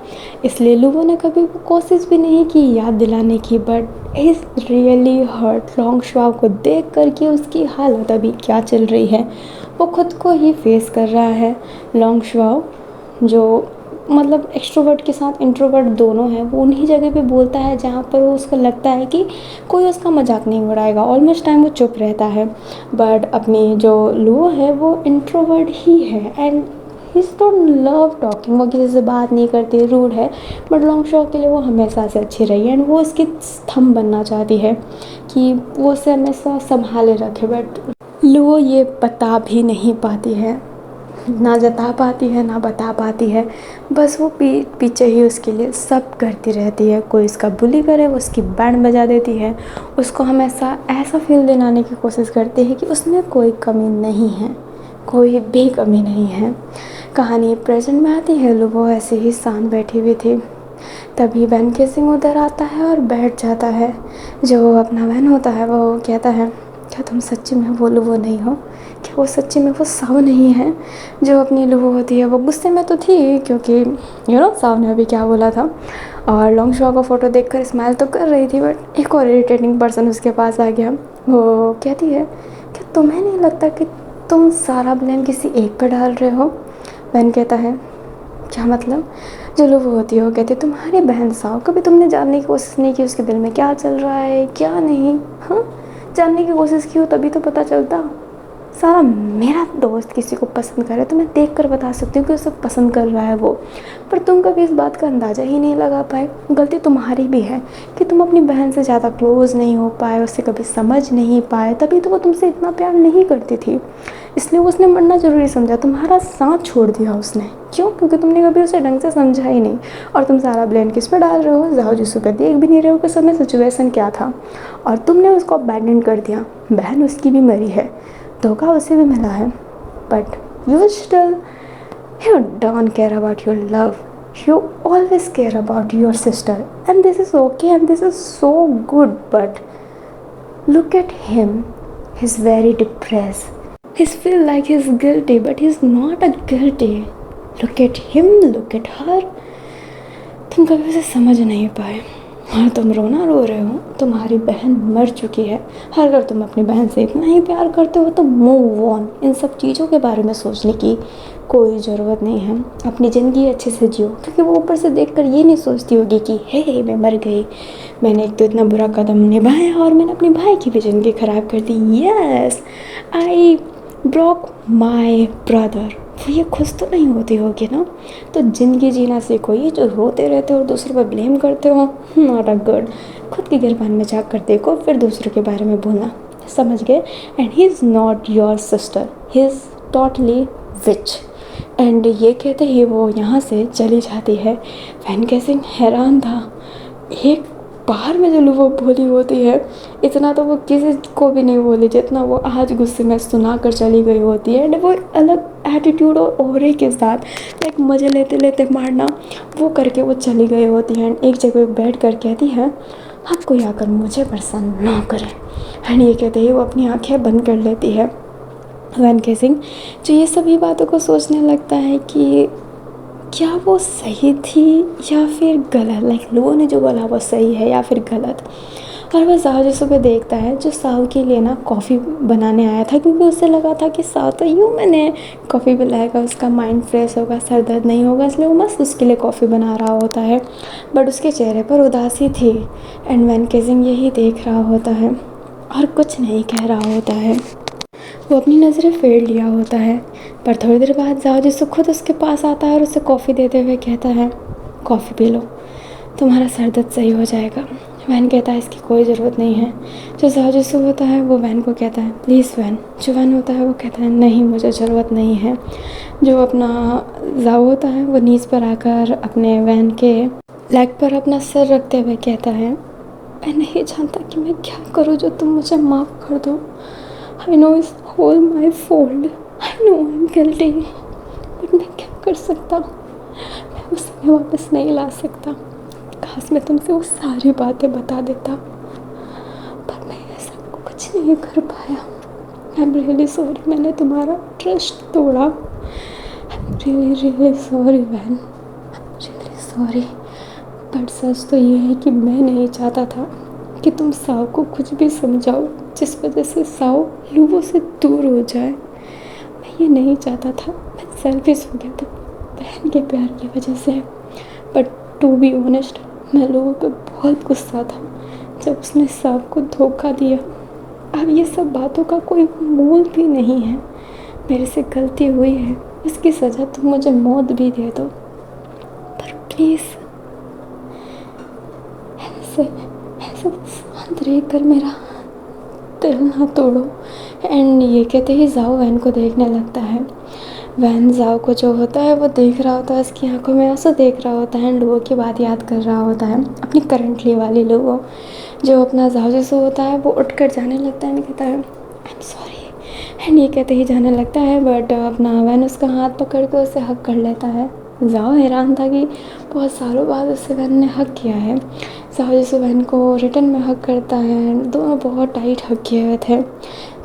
S2: इसलिए लुओ ने कभी वो कोशिश भी नहीं की याद दिलाने की। बट इज़ रियली हर्ट लॉन्गशॉ को देख कर कि उसकी हालत अभी क्या चल रही है, वो खुद को ही फेस कर रहा है। लॉन्गशॉ जो मतलब एक्सट्रोवर्ट के साथ इंट्रोवर्ट दोनों हैं, वो उन्हीं जगह पे बोलता है जहाँ पर वो उसको लगता है कि कोई उसका मजाक नहीं उड़ाएगा। ऑलमोस्ट टाइम वो चुप रहता है। बट अपनी जो लुओ है वो इंट्रोवर्ट ही है and he don't love talking. वो किसी से बात नहीं करती, रूड है। बट लॉन्गशॉ के लिए वो हमेशा से अच्छी रही है एंड वो उसकी स्तंभ बनना चाहती है कि वो उसे हमेशा संभाले रखे। बट लुओ ये बता भी नहीं पाती है, ना जता पाती है ना बता पाती है। बस वो पीछे ही उसके लिए सब करती रहती है। कोई उसका बुली करे वो उसकी बैंड बजा देती है, उसको हमेशा ऐसा फील दिलाने की कोशिश करती है कि उसमें कोई कमी नहीं है, कोई भी कमी नहीं है। कहानी प्रेजेंट में आती है। लुओ ऐसे ही शांत बैठी हुई थी, तभी वैन केसिंग उधर आता है और बैठ जाता है। जो अपना वैन होता है वो कहता है, क्या तुम सच्ची में वो लुओ नहीं हो? क्या वो सच्ची में वो साव नहीं है? जो अपनी लुओ होती है वो गुस्से में तो थी, क्योंकि साव ने अभी क्या बोला था। और लॉन्गशॉ का फ़ोटो देखकर स्माइल तो कर रही थी, बट एक और इरिटेटिंग पर्सन उसके पास आ गया। वो कहती है, क्या तुम्हें नहीं लगता कि तुम सारा ब्लेम किसी एक पर डाल रहे हो? वैन कहता है, क्या मतलब? जो लुओ होती है वो कहती है, तुम्हारी बहन साव, कभी तुमने जानने की कोशिश नहीं की उसके दिल में क्या चल रहा है क्या नहीं? हाँ, जानने की कोशिश की हो तभी तो पता चलता। सारा मेरा दोस्त किसी को पसंद करे तो मैं देख कर बता सकती हूँ कि उसे पसंद कर रहा है वो, पर तुम कभी इस बात का अंदाज़ा ही नहीं लगा पाए। गलती तुम्हारी भी है कि तुम अपनी बहन से ज़्यादा क्लोज़ नहीं हो पाए, उससे कभी समझ नहीं पाए, तभी तो वो तुमसे इतना प्यार नहीं करती थी। इसलिए उसने मरना ज़रूरी समझा, तुम्हारा साथ छोड़ दिया उसने। क्यों? क्योंकि तुमने कभी उसे ढंग से समझा ही नहीं। और तुम सारा ब्लेम किस पे डाल रहे हो? जाओ जिसको पे देख भी नहीं रहे हो कि समय सिचुएशन क्या था, और तुमने उसको अबैंडन कर दिया। बहन उसकी भी मरी है, धोखा उसे भी मिला है, but you still You don't care about your love. You always care about your sister. And this is okay and this is so good. But look at him. He's very depressed. He's feel like he's guilty, but he's not a guilty. Look at him, look at her. तुम कभी उसे समझ नहीं पाए और तुम रोना रो रहे हो। तुम्हारी बहन मर चुकी है। अगर तुम अपनी बहन से इतना ही प्यार करते हो तो मूव ऑन। इन सब चीज़ों के बारे में सोचने की कोई ज़रूरत नहीं है। अपनी ज़िंदगी अच्छे से जियो, क्योंकि वो ऊपर से देखकर ये नहीं सोचती होगी कि हे मैं मर गई, मैंने एक तो इतना बुरा कदम निभाया और मैंने अपने भाई की भी ज़िंदगी ख़राब कर दी। Yes, I broke my brother. वो ये खुश तो नहीं होती होगी ना। तो ज़िंदगी जीना सीखो। ये जो रोते रहते हो और दूसरों पर ब्लेम करते हो, नॉट अ गुड। खुद की गिरबान में झाँक कर देखो, फिर दूसरों के बारे में बोलना। समझ गए? And he is not your sister, he is totally which. And ये कहते ही वो यहाँ से चली जाती है। वैन केसिंग हैरान था। एक बार में जो वो बोली होती है, इतना तो वो किसी को भी नहीं बोली जितना वो आज गुस्से में सुना कर चली गई होती है। एंड वो अलग एटीट्यूड और ओरे के साथ एक मज़े लेते लेते मारना वो करके वो चली गई होती है। एक जगह बैठ कर कहती है अब कोई आकर मुझे परेशान ना करे। एंड ये कहते ही वो अपनी आँखें बंद कर लेती है। वैन केसिंग जो ये सभी बातों को सोचने लगता है कि क्या वो सही थी या फिर गलत। लाइक लोगों ने जो बोला वो सही है या फिर गलत। और वह साहु जी सुबह देखता है, जो साहु के लिए ना कॉफ़ी बनाने आया था, क्योंकि उसे लगा था कि साहु तो यूँ मैंने कॉफ़ी पिलाएगा, उसका माइंड फ्रेश होगा, सर दर्द नहीं होगा, इसलिए वो मस्त उसके लिए कॉफ़ी बना रहा होता है। बट उसके चेहरे पर उदासी थी। एंड वैन केसिंग यही देख रहा होता है और कुछ नहीं कह रहा होता है। वो अपनी नज़रें फेर लिया होता है। पर थोड़ी देर बाद जाओ जिससे खुद उसके पास आता है और उसे कॉफ़ी देते हुए कहता है कॉफ़ी पी लो, तुम्हारा सर दर्द सही हो जाएगा। वैन कहता है इसकी कोई ज़रूरत नहीं है। जो जाओ जिससे होता है वो वैन को कहता है प्लीज़ वैन। जो वैन होता है वो कहता है नहीं मुझे ज़रूरत नहीं है। जो अपना जाओ होता है वो नीच पर आकर अपने वैन के लेग पर अपना सर रखते हुए कहता है मैं नहीं जानता कि मैं क्या करूँ जो तुम मुझे माफ़ कर दो। I know it's all my fault. I know I'm guilty. But मैं क्या कर सकता? मैं वो समय वापस नहीं ला सकता। काश मैं तुमसे वो सारी बातें बता देता, पर मैं ऐसा कुछ नहीं कर पाया। I'm really sorry, मैंने तुम्हारा ट्रस्ट तोड़ा। I'm really sorry man. I'm really sorry. But सच तो ये है कि मैं नहीं चाहता था कि तुम साव को कुछ भी समझाओ जिस वजह से साव लोगों से दूर हो जाए। मैं ये नहीं चाहता था। मैं सेल्फिश हो गया था बहन के प्यार की वजह से। बट टू बी ऑनेस्ट मैं लोगों पे बहुत गुस्सा था जब उसने साव को धोखा दिया। अब ये सब बातों का कोई मोल भी नहीं है। मेरे से गलती हुई है, उसकी सज़ा तुम मुझे मौत भी दे दो, पर प्लीज़ ऐसे शांत रह कर मेरा दिल ना तोड़ो। एंड ये कहते ही जाओ वैन को देखने लगता है। वैन जाओ को जो होता है वो देख रहा होता है, उसकी आंखों में आंसू देख रहा होता है एंड लोगों की बात याद कर रहा होता है, अपनी करंटली वाली लोगों। जो अपना जाओ जैसे होता है वो उठ कर जाने लगता है एंड कहता है आई एम सॉरी। एंड ये कहते ही जाने लगता है। बट अपना वैन उसका हाथ पकड़ कर उसे हक कर लेता है। जाओ हैरान था कि बहुत सालों बाद उससे वैन ने हक किया है। जाओ जैसे वैन को रिटर्न में हक करता है। दोनों बहुत टाइट हक किए हुए थे।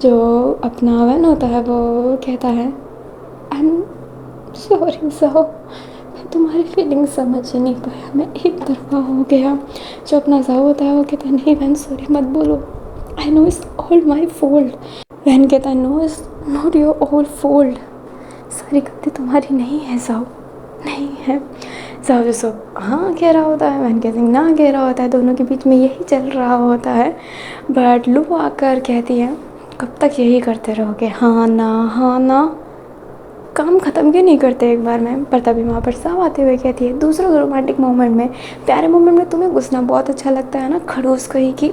S2: जो अपना वैन होता है वो कहता है आई एम सॉरी जाओ, मैं तुम्हारी फीलिंग समझ ही नहीं पाया, मैं एक तरफा हो गया। जो अपना जाओ होता है वो कहता है नहीं वैन सॉरी मत बोलो, I know it's all my fault. वैन कहता है no it's not your all fault, सारी गलती तुम्हारी नहीं है जाओ, नहीं है। जाओ जैसो हाँ कह रहा होता है, वैन केसिंग ना कह रहा होता है। दोनों के बीच में यही चल रहा होता है। बट लू आकर कहती है कब तक यही करते रहोगे, हाँ ना, काम ख़त्म क्यों नहीं करते एक बार में। पर तभी वहाँ पर साव आते हुए कहती है दूसरों के रोमांटिक मोमेंट में, प्यारे मोमेंट में तुम्हें घुसना बहुत अच्छा लगता है ना, खड़ूस कही की।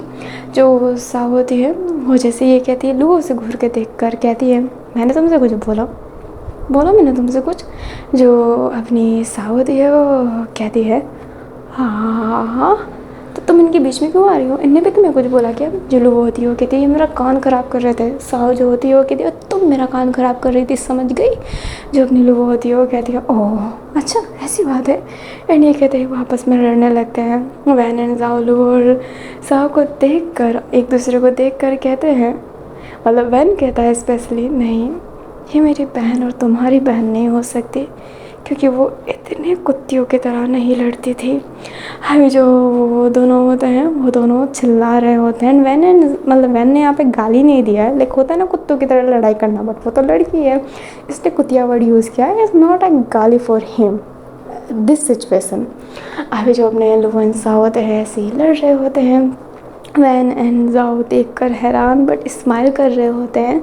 S2: जो साव होती है वो जैसे ये कहती है लू उसे घूर के देख कर कहती है मैंने तुमसे कुछ बोला मैंने तुमसे कुछ। जो अपनी साव होती है वो कहती है हाँ तो तुम इनके बीच में क्यों आ रही हो, इनने भी तुम्हें कुछ बोला क्या? जुलू वो होती है वो कहती है ये मेरा कान ख़राब कर रहे थे। साहु जो होती है वो कहती है तुम मेरा कान ख़राब कर रही थी, समझ गई? जो अपनी लुबो होती है वो कहती है ओह अच्छा ऐसी बात है। एंड ये कहते हैं वो आपस में लड़ने लगते हैं। वैन एंड जाओ लुबो और साहु को देख कर, एक दूसरे को देख कर कहते हैं, मतलब वैन कहता है स्पेशली, नहीं ये मेरी बहन और तुम्हारी बहन नहीं हो सकती, क्योंकि वो इतने कुत्तियों की तरह नहीं लड़ती थी। अभी जो वो दोनों होते हैं वो दोनों चिल्ला रहे होते हैं। वैन ने यहाँ पे गाली नहीं दिया है, लाइक होता है ना कुत्तों की तरह लड़ाई करना, बट वो तो लड़की है इसलिए कुतिया वर्ड यूज़ किया है। इज़ नॉट अ गाली फॉर हिम दिस सिचुएशन। अभी जो अपने लुबो एंड साहु होते हैं ऐसे ही लड़ रहे होते हैं। वैन एंड जाओ देख कर हैरान बट स्माइल कर रहे होते हैं।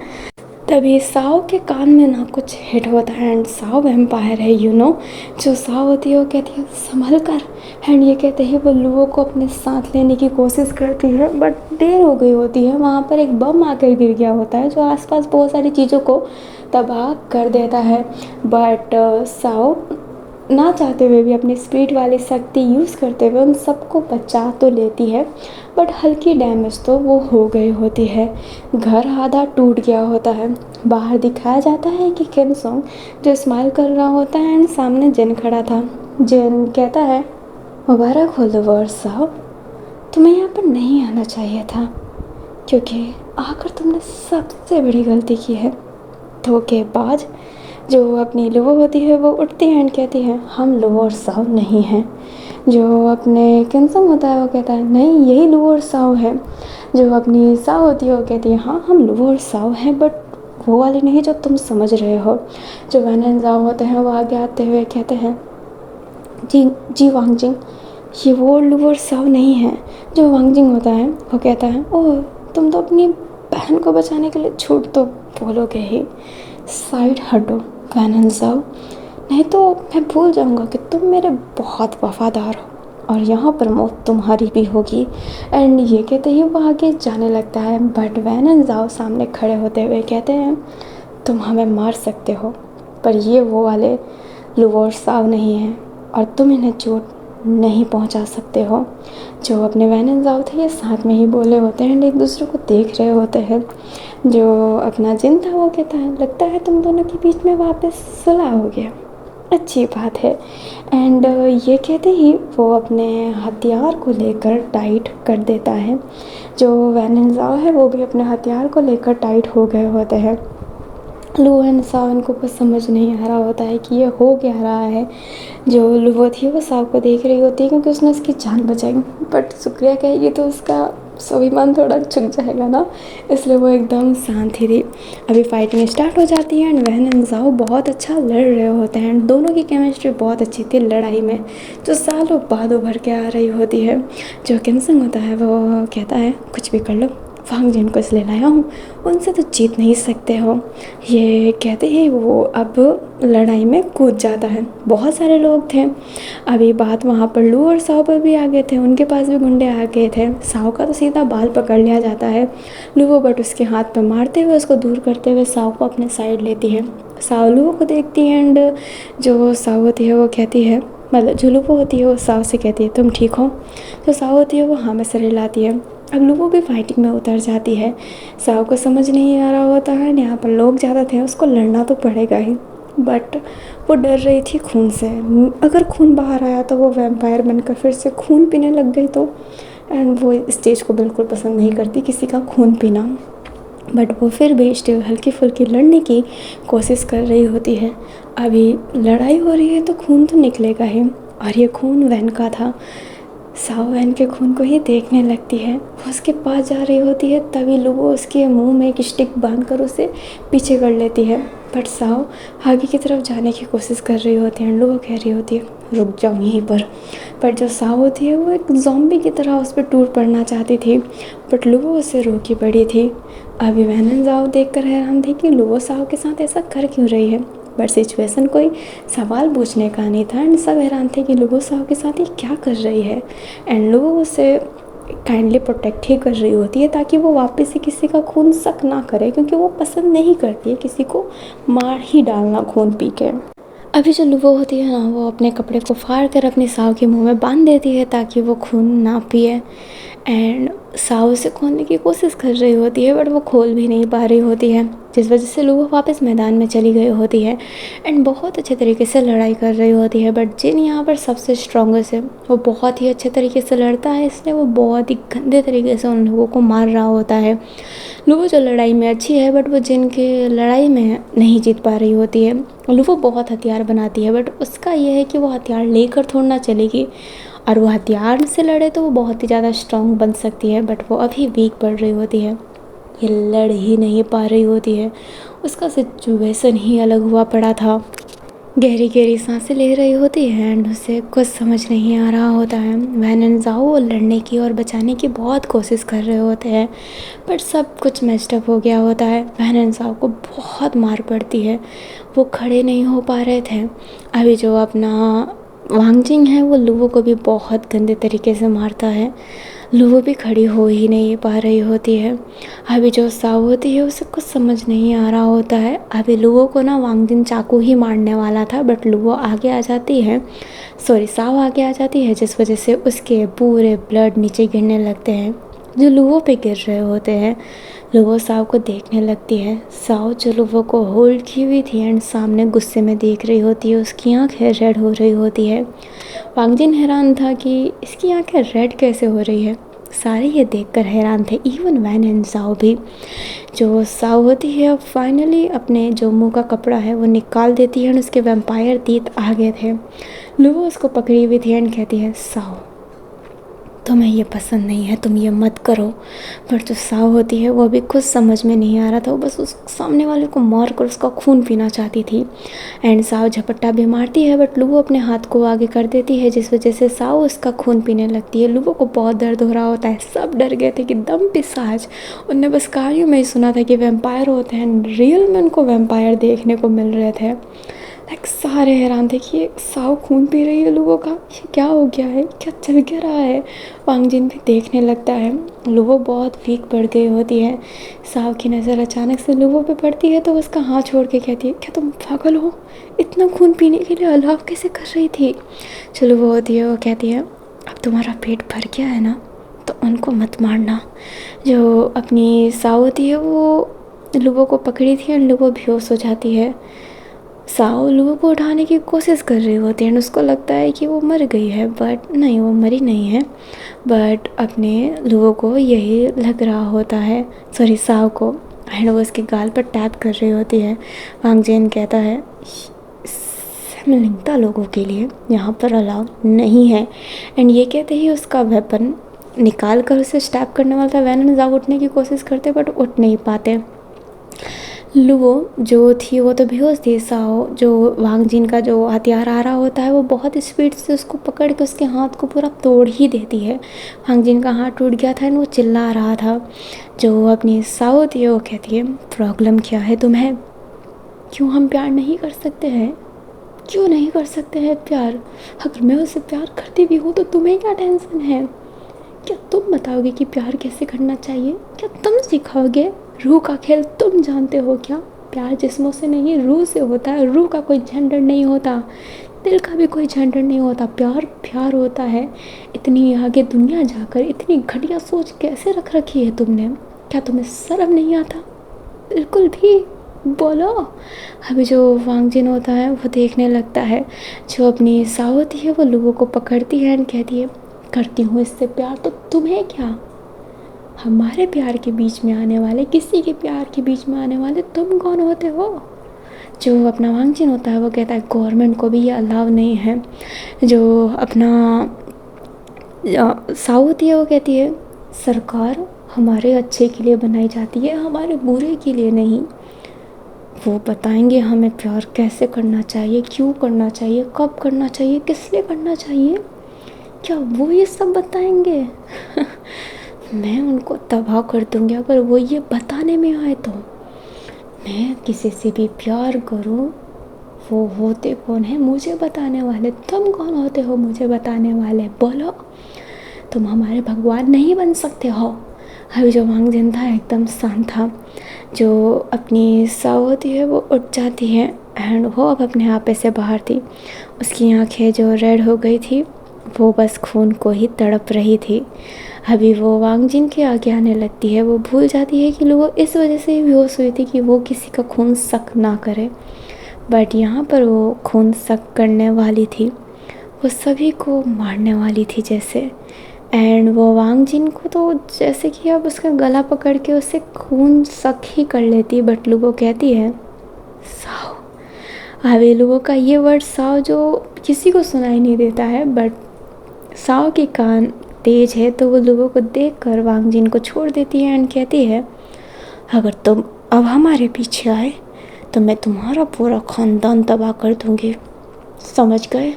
S2: तभी साहु के कान में ना कुछ हिट होता है एंड साहु वैम्पायर है जो साहु होती है वो कहती है संभल कर। एंड ये कहते ही वो लुबो को अपने साथ लेने की कोशिश करती है बट देर हो गई होती है। वहाँ पर एक बम आकर गिर गया होता है जो आसपास बहुत सारी चीज़ों को तबाह कर देता है। बट साहु ना चाहते हुए भी अपनी स्पीड वाली शक्ति यूज़ करते हुए उन सबको बचा तो लेती है बट हल्की डैमेज तो वो हो गई होती है। घर आधा टूट गया होता है। बाहर दिखाया जाता है कि किमसोंग जो स्माइल कर रहा होता है एंड सामने जिन खड़ा था। जिन कहता है मुबारक हो लुबो और साहु, तुम्हें यहाँ पर नहीं आना चाहिए था क्योंकि आकर तुमने सबसे बड़ी गलती की है। धोखेबाज जो अपनी लुबो होती है वो उठती है एंड कहती है हम लुबो और साहु नहीं हैं। जो अपने किमसोंग होता है वो कहता है नहीं यही लुबो और साहु है। जो अपनी साहु होती है वो कहती है हाँ हम लुबो और साहु हैं बट वो वाले नहीं जो तुम समझ रहे हो। जो वैन एंड जाओ होते हैं वो आगे आते हुए कहते हैं जी वांगजिंग ये वो लुबो और साहु नहीं है। जो वांगजिंग होता है वो कहता है ओह तुम तो अपनी बहन को बचाने के लिए झूठ तो बोलोगे ही, साइड हटो वैन एंड जाओ, नहीं तो मैं भूल जाऊंगा कि तुम मेरे बहुत वफादार हो और यहाँ पर मौत तुम्हारी भी होगी। एंड ये कहते ही वो आगे जाने लगता है बट वैन एंड जाओ सामने खड़े होते हुए कहते हैं तुम हमें मार सकते हो पर ये वो वाले लुबो और साहु नहीं हैं और तुम इन्हें चोट नहीं पहुंचा सकते हो। जो अपने वैन एंड जाओ थे ये साथ में ही बोले होते हैं एंड एक दूसरे को देख रहे होते हैं। जो अपना जिन था वो कहता है लगता है तुम दोनों के बीच में वापस सुलह हो गया, अच्छी बात है। एंड ये कहते ही वो अपने हथियार को लेकर टाइट कर देता है। जो वैन एंड जाओ है वो भी अपने हथियार को लेकर टाइट हो गए होते हैं। लुबो एंड साहु को कुछ समझ नहीं आ रहा होता है कि ये हो क्या रहा है। जो लुबो थी वो साहु को देख रही होती है क्योंकि उसने उसकी जान बचाई बट शुक्रिया कहेगी तो उसका स्वाभिमान थोड़ा झुक जाएगा ना, इसलिए वो एकदम शांत ही थी। अभी फाइटिंग स्टार्ट हो जाती है एंड वैन एंड जाओ बहुत अच्छा लड़ रहे होते हैं एंड दोनों की केमिस्ट्री बहुत अच्छी थी लड़ाई में जो सालों बाद उभर के आ रही होती है। जो किमसोंग होता है वो कहता है कुछ भी कर लो वांगजिन को इसलिए लाया हूँ, उनसे तो जीत नहीं सकते हो। ये कहते ही वो अब लड़ाई में कूद जाता है। बहुत सारे लोग थे। अभी बात वहाँ पर लू और साहु पर भी आ गए थे, उनके पास भी गुंडे आ गए थे। साहु का तो सीधा बाल पकड़ लिया जाता है। लू बट उसके हाथ पर मारते हुए उसको दूर करते हुए साहु को अपने साइड लेती है। साहु लू को देखती है एंड जो साहु होती है वो कहती है, मतलब जो लुबो होती है वो साहु से कहती है तुम ठीक हो। जो साहु होती है वो हाँ में सर हिलाती है। अब लुबो भी फाइटिंग में उतर जाती है। साहु को समझ नहीं आ रहा होता है यहाँ पर लोग ज़्यादा थे, उसको लड़ना तो पड़ेगा ही बट वो डर रही थी खून से। अगर खून बाहर आया तो वो वैम्पायर बनकर फिर से खून पीने लग गई तो, एंड वो इस चीज़ को बिल्कुल पसंद नहीं करती किसी का खून पीना। बट वो फिर भी स्टिल हल्की फुल्की लड़ने की कोशिश कर रही होती है। अभी लड़ाई हो रही है तो खून तो निकलेगा ही और ये खून वैन का था। साहु वैन के खून को ही देखने लगती है। वो उसके पास जा रही होती है तभी लुबो उसके मुंह में एक स्टिक बांधकर उसे पीछे कर लेती है बट साहु आगे की तरफ जाने की कोशिश कर रही होती है। लुबो कह रही होती है रुक जाओ यहीं पर। बट जो साहु होती है वो एक ज़ॉम्बी की तरह उस पर टूट पड़ना चाहती थी बट लुबो उससे रोकी पड़ी थी। अभी वैन एंड जाओ देख कर हैरान थी कि लुबो साहु के साथ ऐसा कर क्यों रही है बट सिचुएशन कोई सवाल पूछने का नहीं था एंड सब हैरान थे कि लुबो साहु के साथ ये क्या कर रही है। एंड लुबो उसे काइंडली प्रोटेक्ट ही कर रही होती है ताकि वो वापस से किसी का खून सक ना करे क्योंकि वो पसंद नहीं करती है किसी को मार ही डालना खून पी के। अभी जो लूवो होती है ना, वो अपने कपड़े को फाड़ कर अपनी साव के मुंह में बांध देती है ताकि वो खून ना पिए। एंड साव उसे खोलने की कोशिश कर रही होती है, बट वो खोल भी नहीं पा रही होती है, जिस वजह से लूवो वापस मैदान में चली गई होती है एंड बहुत अच्छे तरीके से लड़ाई कर रही होती है। बट जिन यहाँ पर सबसे स्ट्रॉन्गेस्ट है, वो बहुत ही अच्छे तरीके से लड़ता है, इसलिए वो बहुत ही गंदे तरीके से उन लोगों को मार रहा होता है। लूवो जो लड़ाई में अच्छी है, बट वो जिन के लड़ाई में नहीं जीत पा रही होती है। लूवो बहुत हथियार बनाती है, बट उसका ये है कि वो हथियार लेकर थोड़ा ना चलेगी, और वो हथियार से लड़े तो वो बहुत ही ज़्यादा स्ट्रॉन्ग बन सकती है, बट वो अभी वीक पड़ रही होती है, ये लड़ ही नहीं पा रही होती है। उसका सिचुएशन ही अलग हुआ पड़ा था। गहरी गहरी सांसें ले रही होती है एंड उसे कुछ समझ नहीं आ रहा होता है। वैन एंड ज़ाओ लड़ने की और बचाने की बहुत कोशिश कर रहे होते हैं, बट सब कुछ मैच्ड अप हो गया होता है। वैन एंड ज़ाओ को बहुत मार पड़ती है, वो खड़े नहीं हो पा रहे थे। अभी जो अपना वांगजिंग है, वो लूवो को भी बहुत गंदे तरीके से मारता है। लूवो भी खड़ी हो ही नहीं पा रही होती है। अभी जो साव होती है, उसे कुछ समझ नहीं आ रहा होता है। अभी लूवो को ना वांगजिन चाकू ही मारने वाला था, बट लूवो आगे आ जाती है, साव आगे आ जाती है, जिस वजह से उसके पूरे ब्लड नीचे गिरने लगते हैं, जो लूवो पे गिर रहे होते हैं। लूवो साव को देखने लगती है। साव जो लूवो को होल्ड की हुई थी एंड सामने गुस्से में देख रही होती है, उसकी आँखें रेड हो रही होती है। वांगजिन हैरान था कि इसकी आंखें रेड कैसे हो रही है। सारे ये देखकर हैरान थे, इवन वैन एंड ज़ाओ भी। जो साव होती है, अब फाइनली अपने जो मुंह का कपड़ा है वो निकाल देती है एंड उसके वैम्पायर तीत आ गए थे। लूवो उसको पकड़ी हुई थी एंड कहती है, साव तुम्हें ये पसंद नहीं है, तुम ये मत करो। पर जो साव होती है, वो अभी कुछ समझ में नहीं आ रहा था, वो बस उस सामने वाले को मार कर उसका खून पीना चाहती थी। एंड साव झपट्टा भी मारती है, बट लूवो अपने हाथ को आगे कर देती है, जिस वजह से साव उसका खून पीने लगती है। लूवो को बहुत दर्द हो रहा होता है, सब डर गए थे कि दम पिशाच। उनने बस कहानियों में ही सुना था कि वैम्पायर होते हैं, रियल में उनको वैम्पायर देखने को मिल रहे थे। लाइक सारे हैरान थे कि ये साव खून पी रही है लूवो का, ये क्या हो गया है, क्या चल क्या रहा है। वांगजिन भी देखने लगता है। लूवो बहुत वीक पड़ गई होती है। साव की नज़र अचानक से लूवो पे पड़ती है, तो उसका हाथ छोड़ के कहती है, क्या तुम पागल हो, इतना खून पीने के लिए अलाव कैसे कर रही थी। चलो वो होती है, वो कहती है, अब तुम्हारा पेट भर गया है ना, तो उनको मत मारना। जो अपनी साव होती है, वो लूवो को पकड़ी थी और लूवो बेहोश हो जाती है। साव लूवो को उठाने की कोशिश कर रही होती है एंड उसको लगता है कि वो मर गई है, बट नहीं, वो मरी नहीं है। बट अपने लूवो को यही लग रहा होता है, साव को। एंड वो उसके गाल पर टैप कर रही होती है। वांगजिन कहता है, समलिंगता लोगों के लिए यहाँ पर अलाउ नहीं है। एंड ये कहते ही उसका वेपन निकाल कर उसे स्टैप करने वाला था। वैन एंड ज़ाओ उठने की कोशिश करते, बट उठ नहीं पाते। लूवो जो थी वो तो बेहोश थी। साओ जो वांगजिन का जो हथियार आ रहा होता है, वो बहुत स्पीड से उसको पकड़ के उसके हाथ को पूरा तोड़ ही देती है। वांगजिन का हाथ टूट गया था एंड वो चिल्ला रहा था। जो अपनी साओ थी, वो कहती है, प्रॉब्लम क्या है तुम्हें, क्यों हम प्यार नहीं कर सकते हैं, क्यों नहीं कर सकते हैं प्यार। अगर मैं उससे प्यार करती भी हूँ तो तुम्हें क्या टेंशन है। क्या तुम बताओगे कि प्यार कैसे करना चाहिए, क्या तुम सिखाओगे। रूह का खेल तुम जानते हो क्या। प्यार जिस्मों से नहीं, रूह से होता है। रूह का कोई जेंडर नहीं होता, दिल का भी कोई जेंडर नहीं होता। प्यार प्यार होता है। इतनी आगे दुनिया जाकर इतनी घटिया सोच कैसे रख रखी है तुमने। क्या तुम्हें शर्म नहीं आता बिल्कुल भी। बोलो। अभी जो वांगजिन होता है, वो देखने लगता है। जो अपनी साओ होती है, वो लूवो को पकड़ती है एंड कहती है, करती हूँ इससे प्यार तो तुम्हें क्या। हमारे प्यार के बीच में आने वाले, किसी के प्यार के बीच में आने वाले तुम कौन होते हो। जो अपना वांगजिन होता है, वो कहता है, गवर्नमेंट को भी ये अलाउ नहीं है। जो अपना साउ होती है, वो कहती है, सरकार हमारे अच्छे के लिए बनाई जाती है, हमारे बुरे के लिए नहीं। वो बताएंगे हमें प्यार कैसे करना चाहिए, क्यों करना चाहिए, कब करना चाहिए, किस लिए करना चाहिए। क्या वो ये सब बताएंगे। मैं उनको तबाह कर दूंगी अगर वो ये बताने में आए तो। मैं किसी से भी प्यार करूं, वो होते कौन है मुझे बताने वाले। तुम कौन होते हो मुझे बताने वाले, बोलो। तुम हमारे भगवान नहीं बन सकते हो। अभी जो वांगजिन था एकदम शांत था जो अपनी साव होती है वो उठ जाती है एंड वो अब अपने आपे से बाहर थी। उसकी आंखें जो रेड हो गई थी वो बस खून को ही तड़प रही थी। अभी वो वांग जिन के आगे आने लगती है। वो भूल जाती है कि वो इस वजह से ही बेहोश हुई थी कि वो किसी का खून सक ना करे, बट यहाँ पर वो खून सक करने वाली थी। वो सभी को मारने वाली थी जैसे। एंड वो वांग जिन को तो जैसे कि अब उसका गला पकड़ के उससे खून सक ही कर लेती, बट लुबो कहती है साओ। अभी लुबो का ये वर्ड साओ जो किसी को सुनाई नहीं देता है, बट साओ के कान तेज है तो वो लुबो को देखकर वांग जिन को छोड़ देती है एंड कहती है अगर तुम अब हमारे पीछे आए तो मैं तुम्हारा पूरा ख़ानदान तबाह कर दूँगी, समझ गए।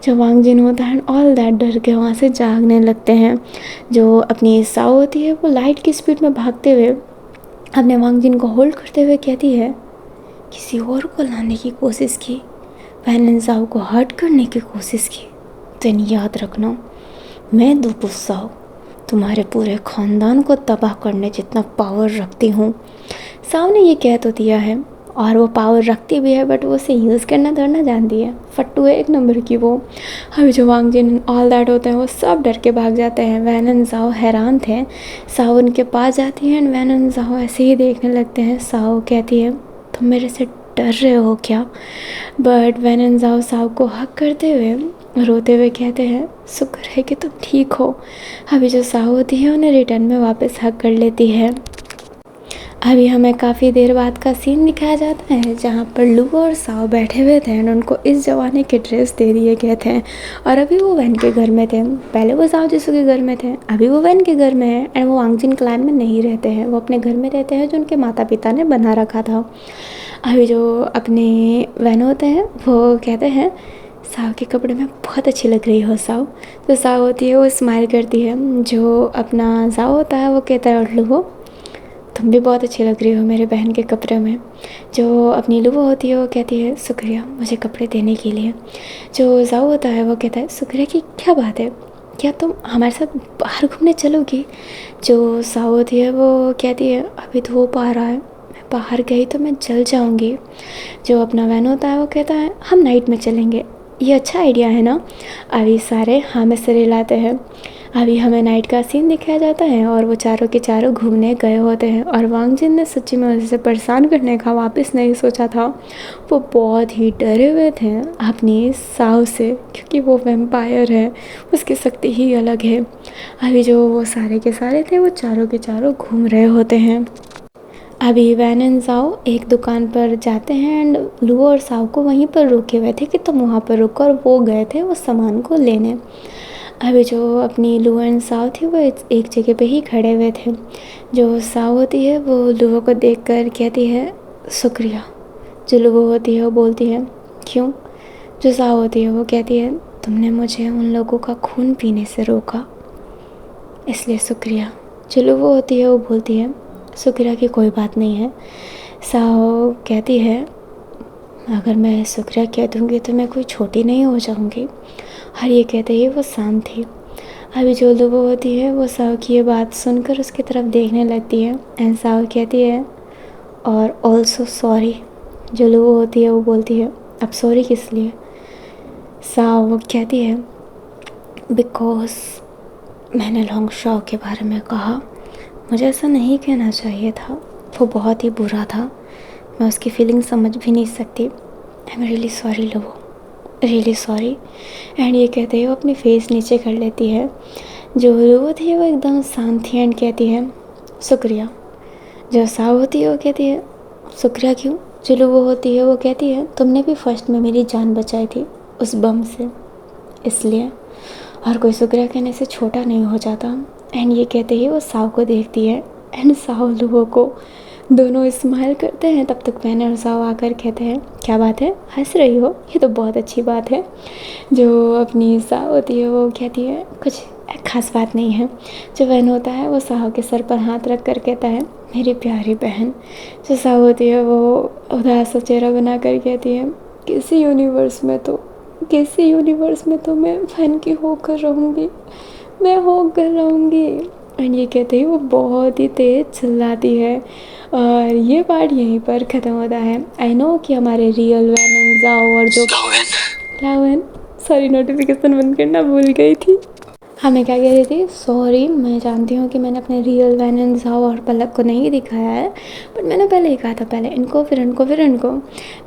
S2: जो वांग जिन होता है ऑल दैट डर के वहाँ से जागने लगते हैं। जो अपनी साओ होती है वो लाइट की स्पीड में भागते हुए अपने वांग जिन को होल्ड करते हुए कहती है किसी और को लाने की कोशिश की, वैन साओ को हर्ट करने की कोशिश की, तो याद रखना मैं दो साओ तुम्हारे पूरे ख़ानदान को तबाह करने जितना पावर रखती हूँ। साओ ने ये कह तो दिया है और वो पावर रखती भी है, बट वो उसे यूज़ करना थोड़ा जानती है। फट्टू है एक नंबर की वो। अभी जो वांग जिन ऑल दैट होते हैं वो सब डर के भाग जाते हैं। वैन एंड साओ हैरान थे। साओ उनके पास जाती है एंड वैन एंड साओ ऐसे ही देखने लगते हैं। साओ कहती है तुम मेरे से डर रहे हो क्या, बट वैन एंड साओ को हक करते हुए रोते हुए कहते हैं शुक्र है कि तुम ठीक हो। अभी जो साओ होती है उन्हें रिटर्न में वापस हक कर लेती है। अभी हमें काफ़ी देर बाद का सीन दिखाया जाता है जहाँ पर लुबो और साओ बैठे हुए थे एंड उनको इस ज़माने के ड्रेस दे दिए गए थे और अभी वो वैन के घर में थे। पहले वो साओ जिसू के घर में थे, अभी वो वैन के घर में है एंड वो वांग जिन क्लैन में नहीं रहते हैं, वो अपने घर में रहते हैं जो उनके माता पिता ने बना रखा था। अभी जो अपने वैन होते हैं वो कहते हैं साओ के कपड़े में बहुत अच्छी लग रही हो साओ। तो साओ होती है वो स्माइल करती है। जो अपना साओ होता है वो कहता है और लुबो तुम भी बहुत अच्छी लग रही हो मेरे बहन के कपड़े में। जो अपनी लुबो होती है वो कहती है शुक्रिया मुझे कपड़े देने के लिए। जो साओ होता है वो कहता है शुक्रिया की क्या बात है, क्या तुम हमारे साथ बाहर घूमने चलोगी। जो साओ होती है वो कहती है अभी धूप आ रहा है, मैं बाहर गई तो मैं जल जाऊंगी। जो अपना वैन होता है वो कहता है हम नाइट में चलेंगे, ये अच्छा आइडिया है ना। अभी सारे हाँ में सिर हिलाते हैं। अभी हमें नाइट का सीन दिखाया जाता है और वो चारों के चारों घूमने गए होते हैं और वांग जिन ने सच्ची में उसे परेशान करने का वापस नहीं सोचा था। वो बहुत ही डरे हुए थे अपनी साओ से क्योंकि वो वैम्पायर है, उसकी शक्ति ही अलग है। अभी जो वो सारे के सारे थे वो चारों के चारों घूम रहे होते हैं। अभी वैन एंड साओ एक दुकान पर जाते हैं एंड लुबो और साओ को वहीं पर रोके हुए थे कि तुम वहाँ पर रुको और वो गए थे वो सामान को लेने। अभी जो अपनी लुबो एंड साओ थी वो एक जगह पे ही खड़े हुए थे। जो साओ होती है वो लुबो को देखकर कहती है शुक्रिया। जो लुबो होती है वो बोलती है क्यों। जो साओ होती है वो कहती है तुमने मुझे उन लोगों का खून पीने से रोका इसलिए शुक्रिया। जो लुबो होती है वो बोलती है शुक्रिया की कोई बात नहीं है। साओ कहती है अगर मैं शुक्रिया कह दूँगी तो मैं कोई छोटी नहीं हो जाऊँगी। और ये कहते ही वो शांत थी। अभी जो लुबो होती है वो साओ की ये बात सुनकर उसकी तरफ देखने लगती है एंड साओ कहती है और ऑल्सो सॉरी। जो लुबो होती है वो बोलती है अब सॉरी किस लिए। साओ वो कहती है बिकॉज मैंने लॉन्ग शॉ के बारे में कहा, मुझे ऐसा नहीं कहना चाहिए था, वो बहुत ही बुरा था, मैं उसकी फीलिंग समझ भी नहीं सकती। आई एम रियली सॉरी लुबो, रियली सॉरी। एंड ये कहते ही वो अपनी फेस नीचे कर लेती है। जो लुबो थी वो एकदम शांत थी एंड कहती है शुक्रिया। जो साओ होती है वो कहती है शुक्रिया क्यों। जो लुबो होती है वो कहती है तुमने भी फर्स्ट में मेरी जान बचाई थी उस बम से, इसलिए, और कोई शुक्रिया कहने से छोटा नहीं हो जाता। एंड ये कहते ही वो साओ को देखती है एंड साओ लुबो को, दोनों स्माइल करते हैं। तब तक वैन और साओ आकर कहते हैं क्या बात है हंस रही हो, ये तो बहुत अच्छी बात है। जो अपनी साओ होती है वो कहती है कुछ खास बात नहीं है। जो वैन होता है वो साओ के सर पर हाथ रख कर कहता है मेरी प्यारी बहन। जो साओ होती है वो उदास सा चेहरा बना कर कहती है किसी यूनिवर्स में तो मैं वैन की होकर रहूँगी, मैं होकर रहूँगी। एंड ये कहते ही वो बहुत ही तेज़ चिल्लाती है और ये पार्ट यहीं पर ख़त्म होता है। आई नो कि हमारे रियल वैन जाओ और जो लावन, सॉरी नोटिफिकेशन बंद करना भूल गई थी। हाँ मैं क्या कह रही थी, सॉरी मैं जानती हूँ कि मैंने अपने रियल वैन जाओ और पलक को नहीं दिखाया है, बट मैंने पहले ही कहा था, पहले इनको फिर इनको फिर इनको,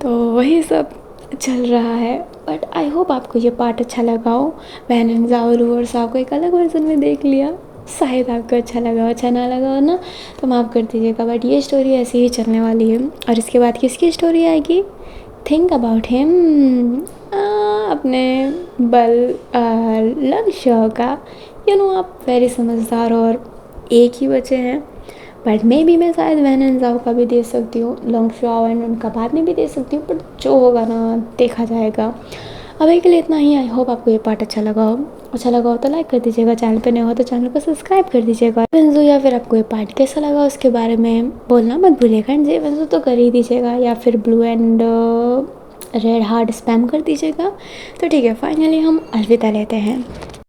S2: तो वही सब चल रहा है। बट आई होप आपको ये पार्ट अच्छा लगा हो। वैन जाओ रूअर साहब को एक अलग वर्जन में देख लिया, शायद आपको अच्छा लगा हो, अच्छा ना लगा हो ना तो माफ़ कर दीजिएगा, बट ये स्टोरी ऐसी ही चलने वाली है। और इसके बाद किसकी स्टोरी आएगी, थिंक अबाउट हिम, अपने बल लंग का। आप वेरी समझदार और एक ही बच्चे हैं, बट मे बी मैं शायद वैन एंड जाओ का भी दे सकती हूँ, लॉन्ग शॉ एंड उनका बाद में भी दे सकती हूँ, बट जो होगा ना देखा जाएगा। अभी के लिए इतना ही। आई होप आपको ये पार्ट अच्छा लगा हो तो लाइक कर दीजिएगा, चैनल पे नए हो तो चैनल को सब्सक्राइब कर दीजिएगा। वेंजो या फिर आपको ये पार्ट कैसा लगा उसके बारे में बोलना मत भूलिएगा। एंड जे वेंजो तो कर ही दीजिएगा, या फिर blue and red heart spam कर दीजिएगा। तो ठीक है, फाइनली हम अलविदा लेते हैं।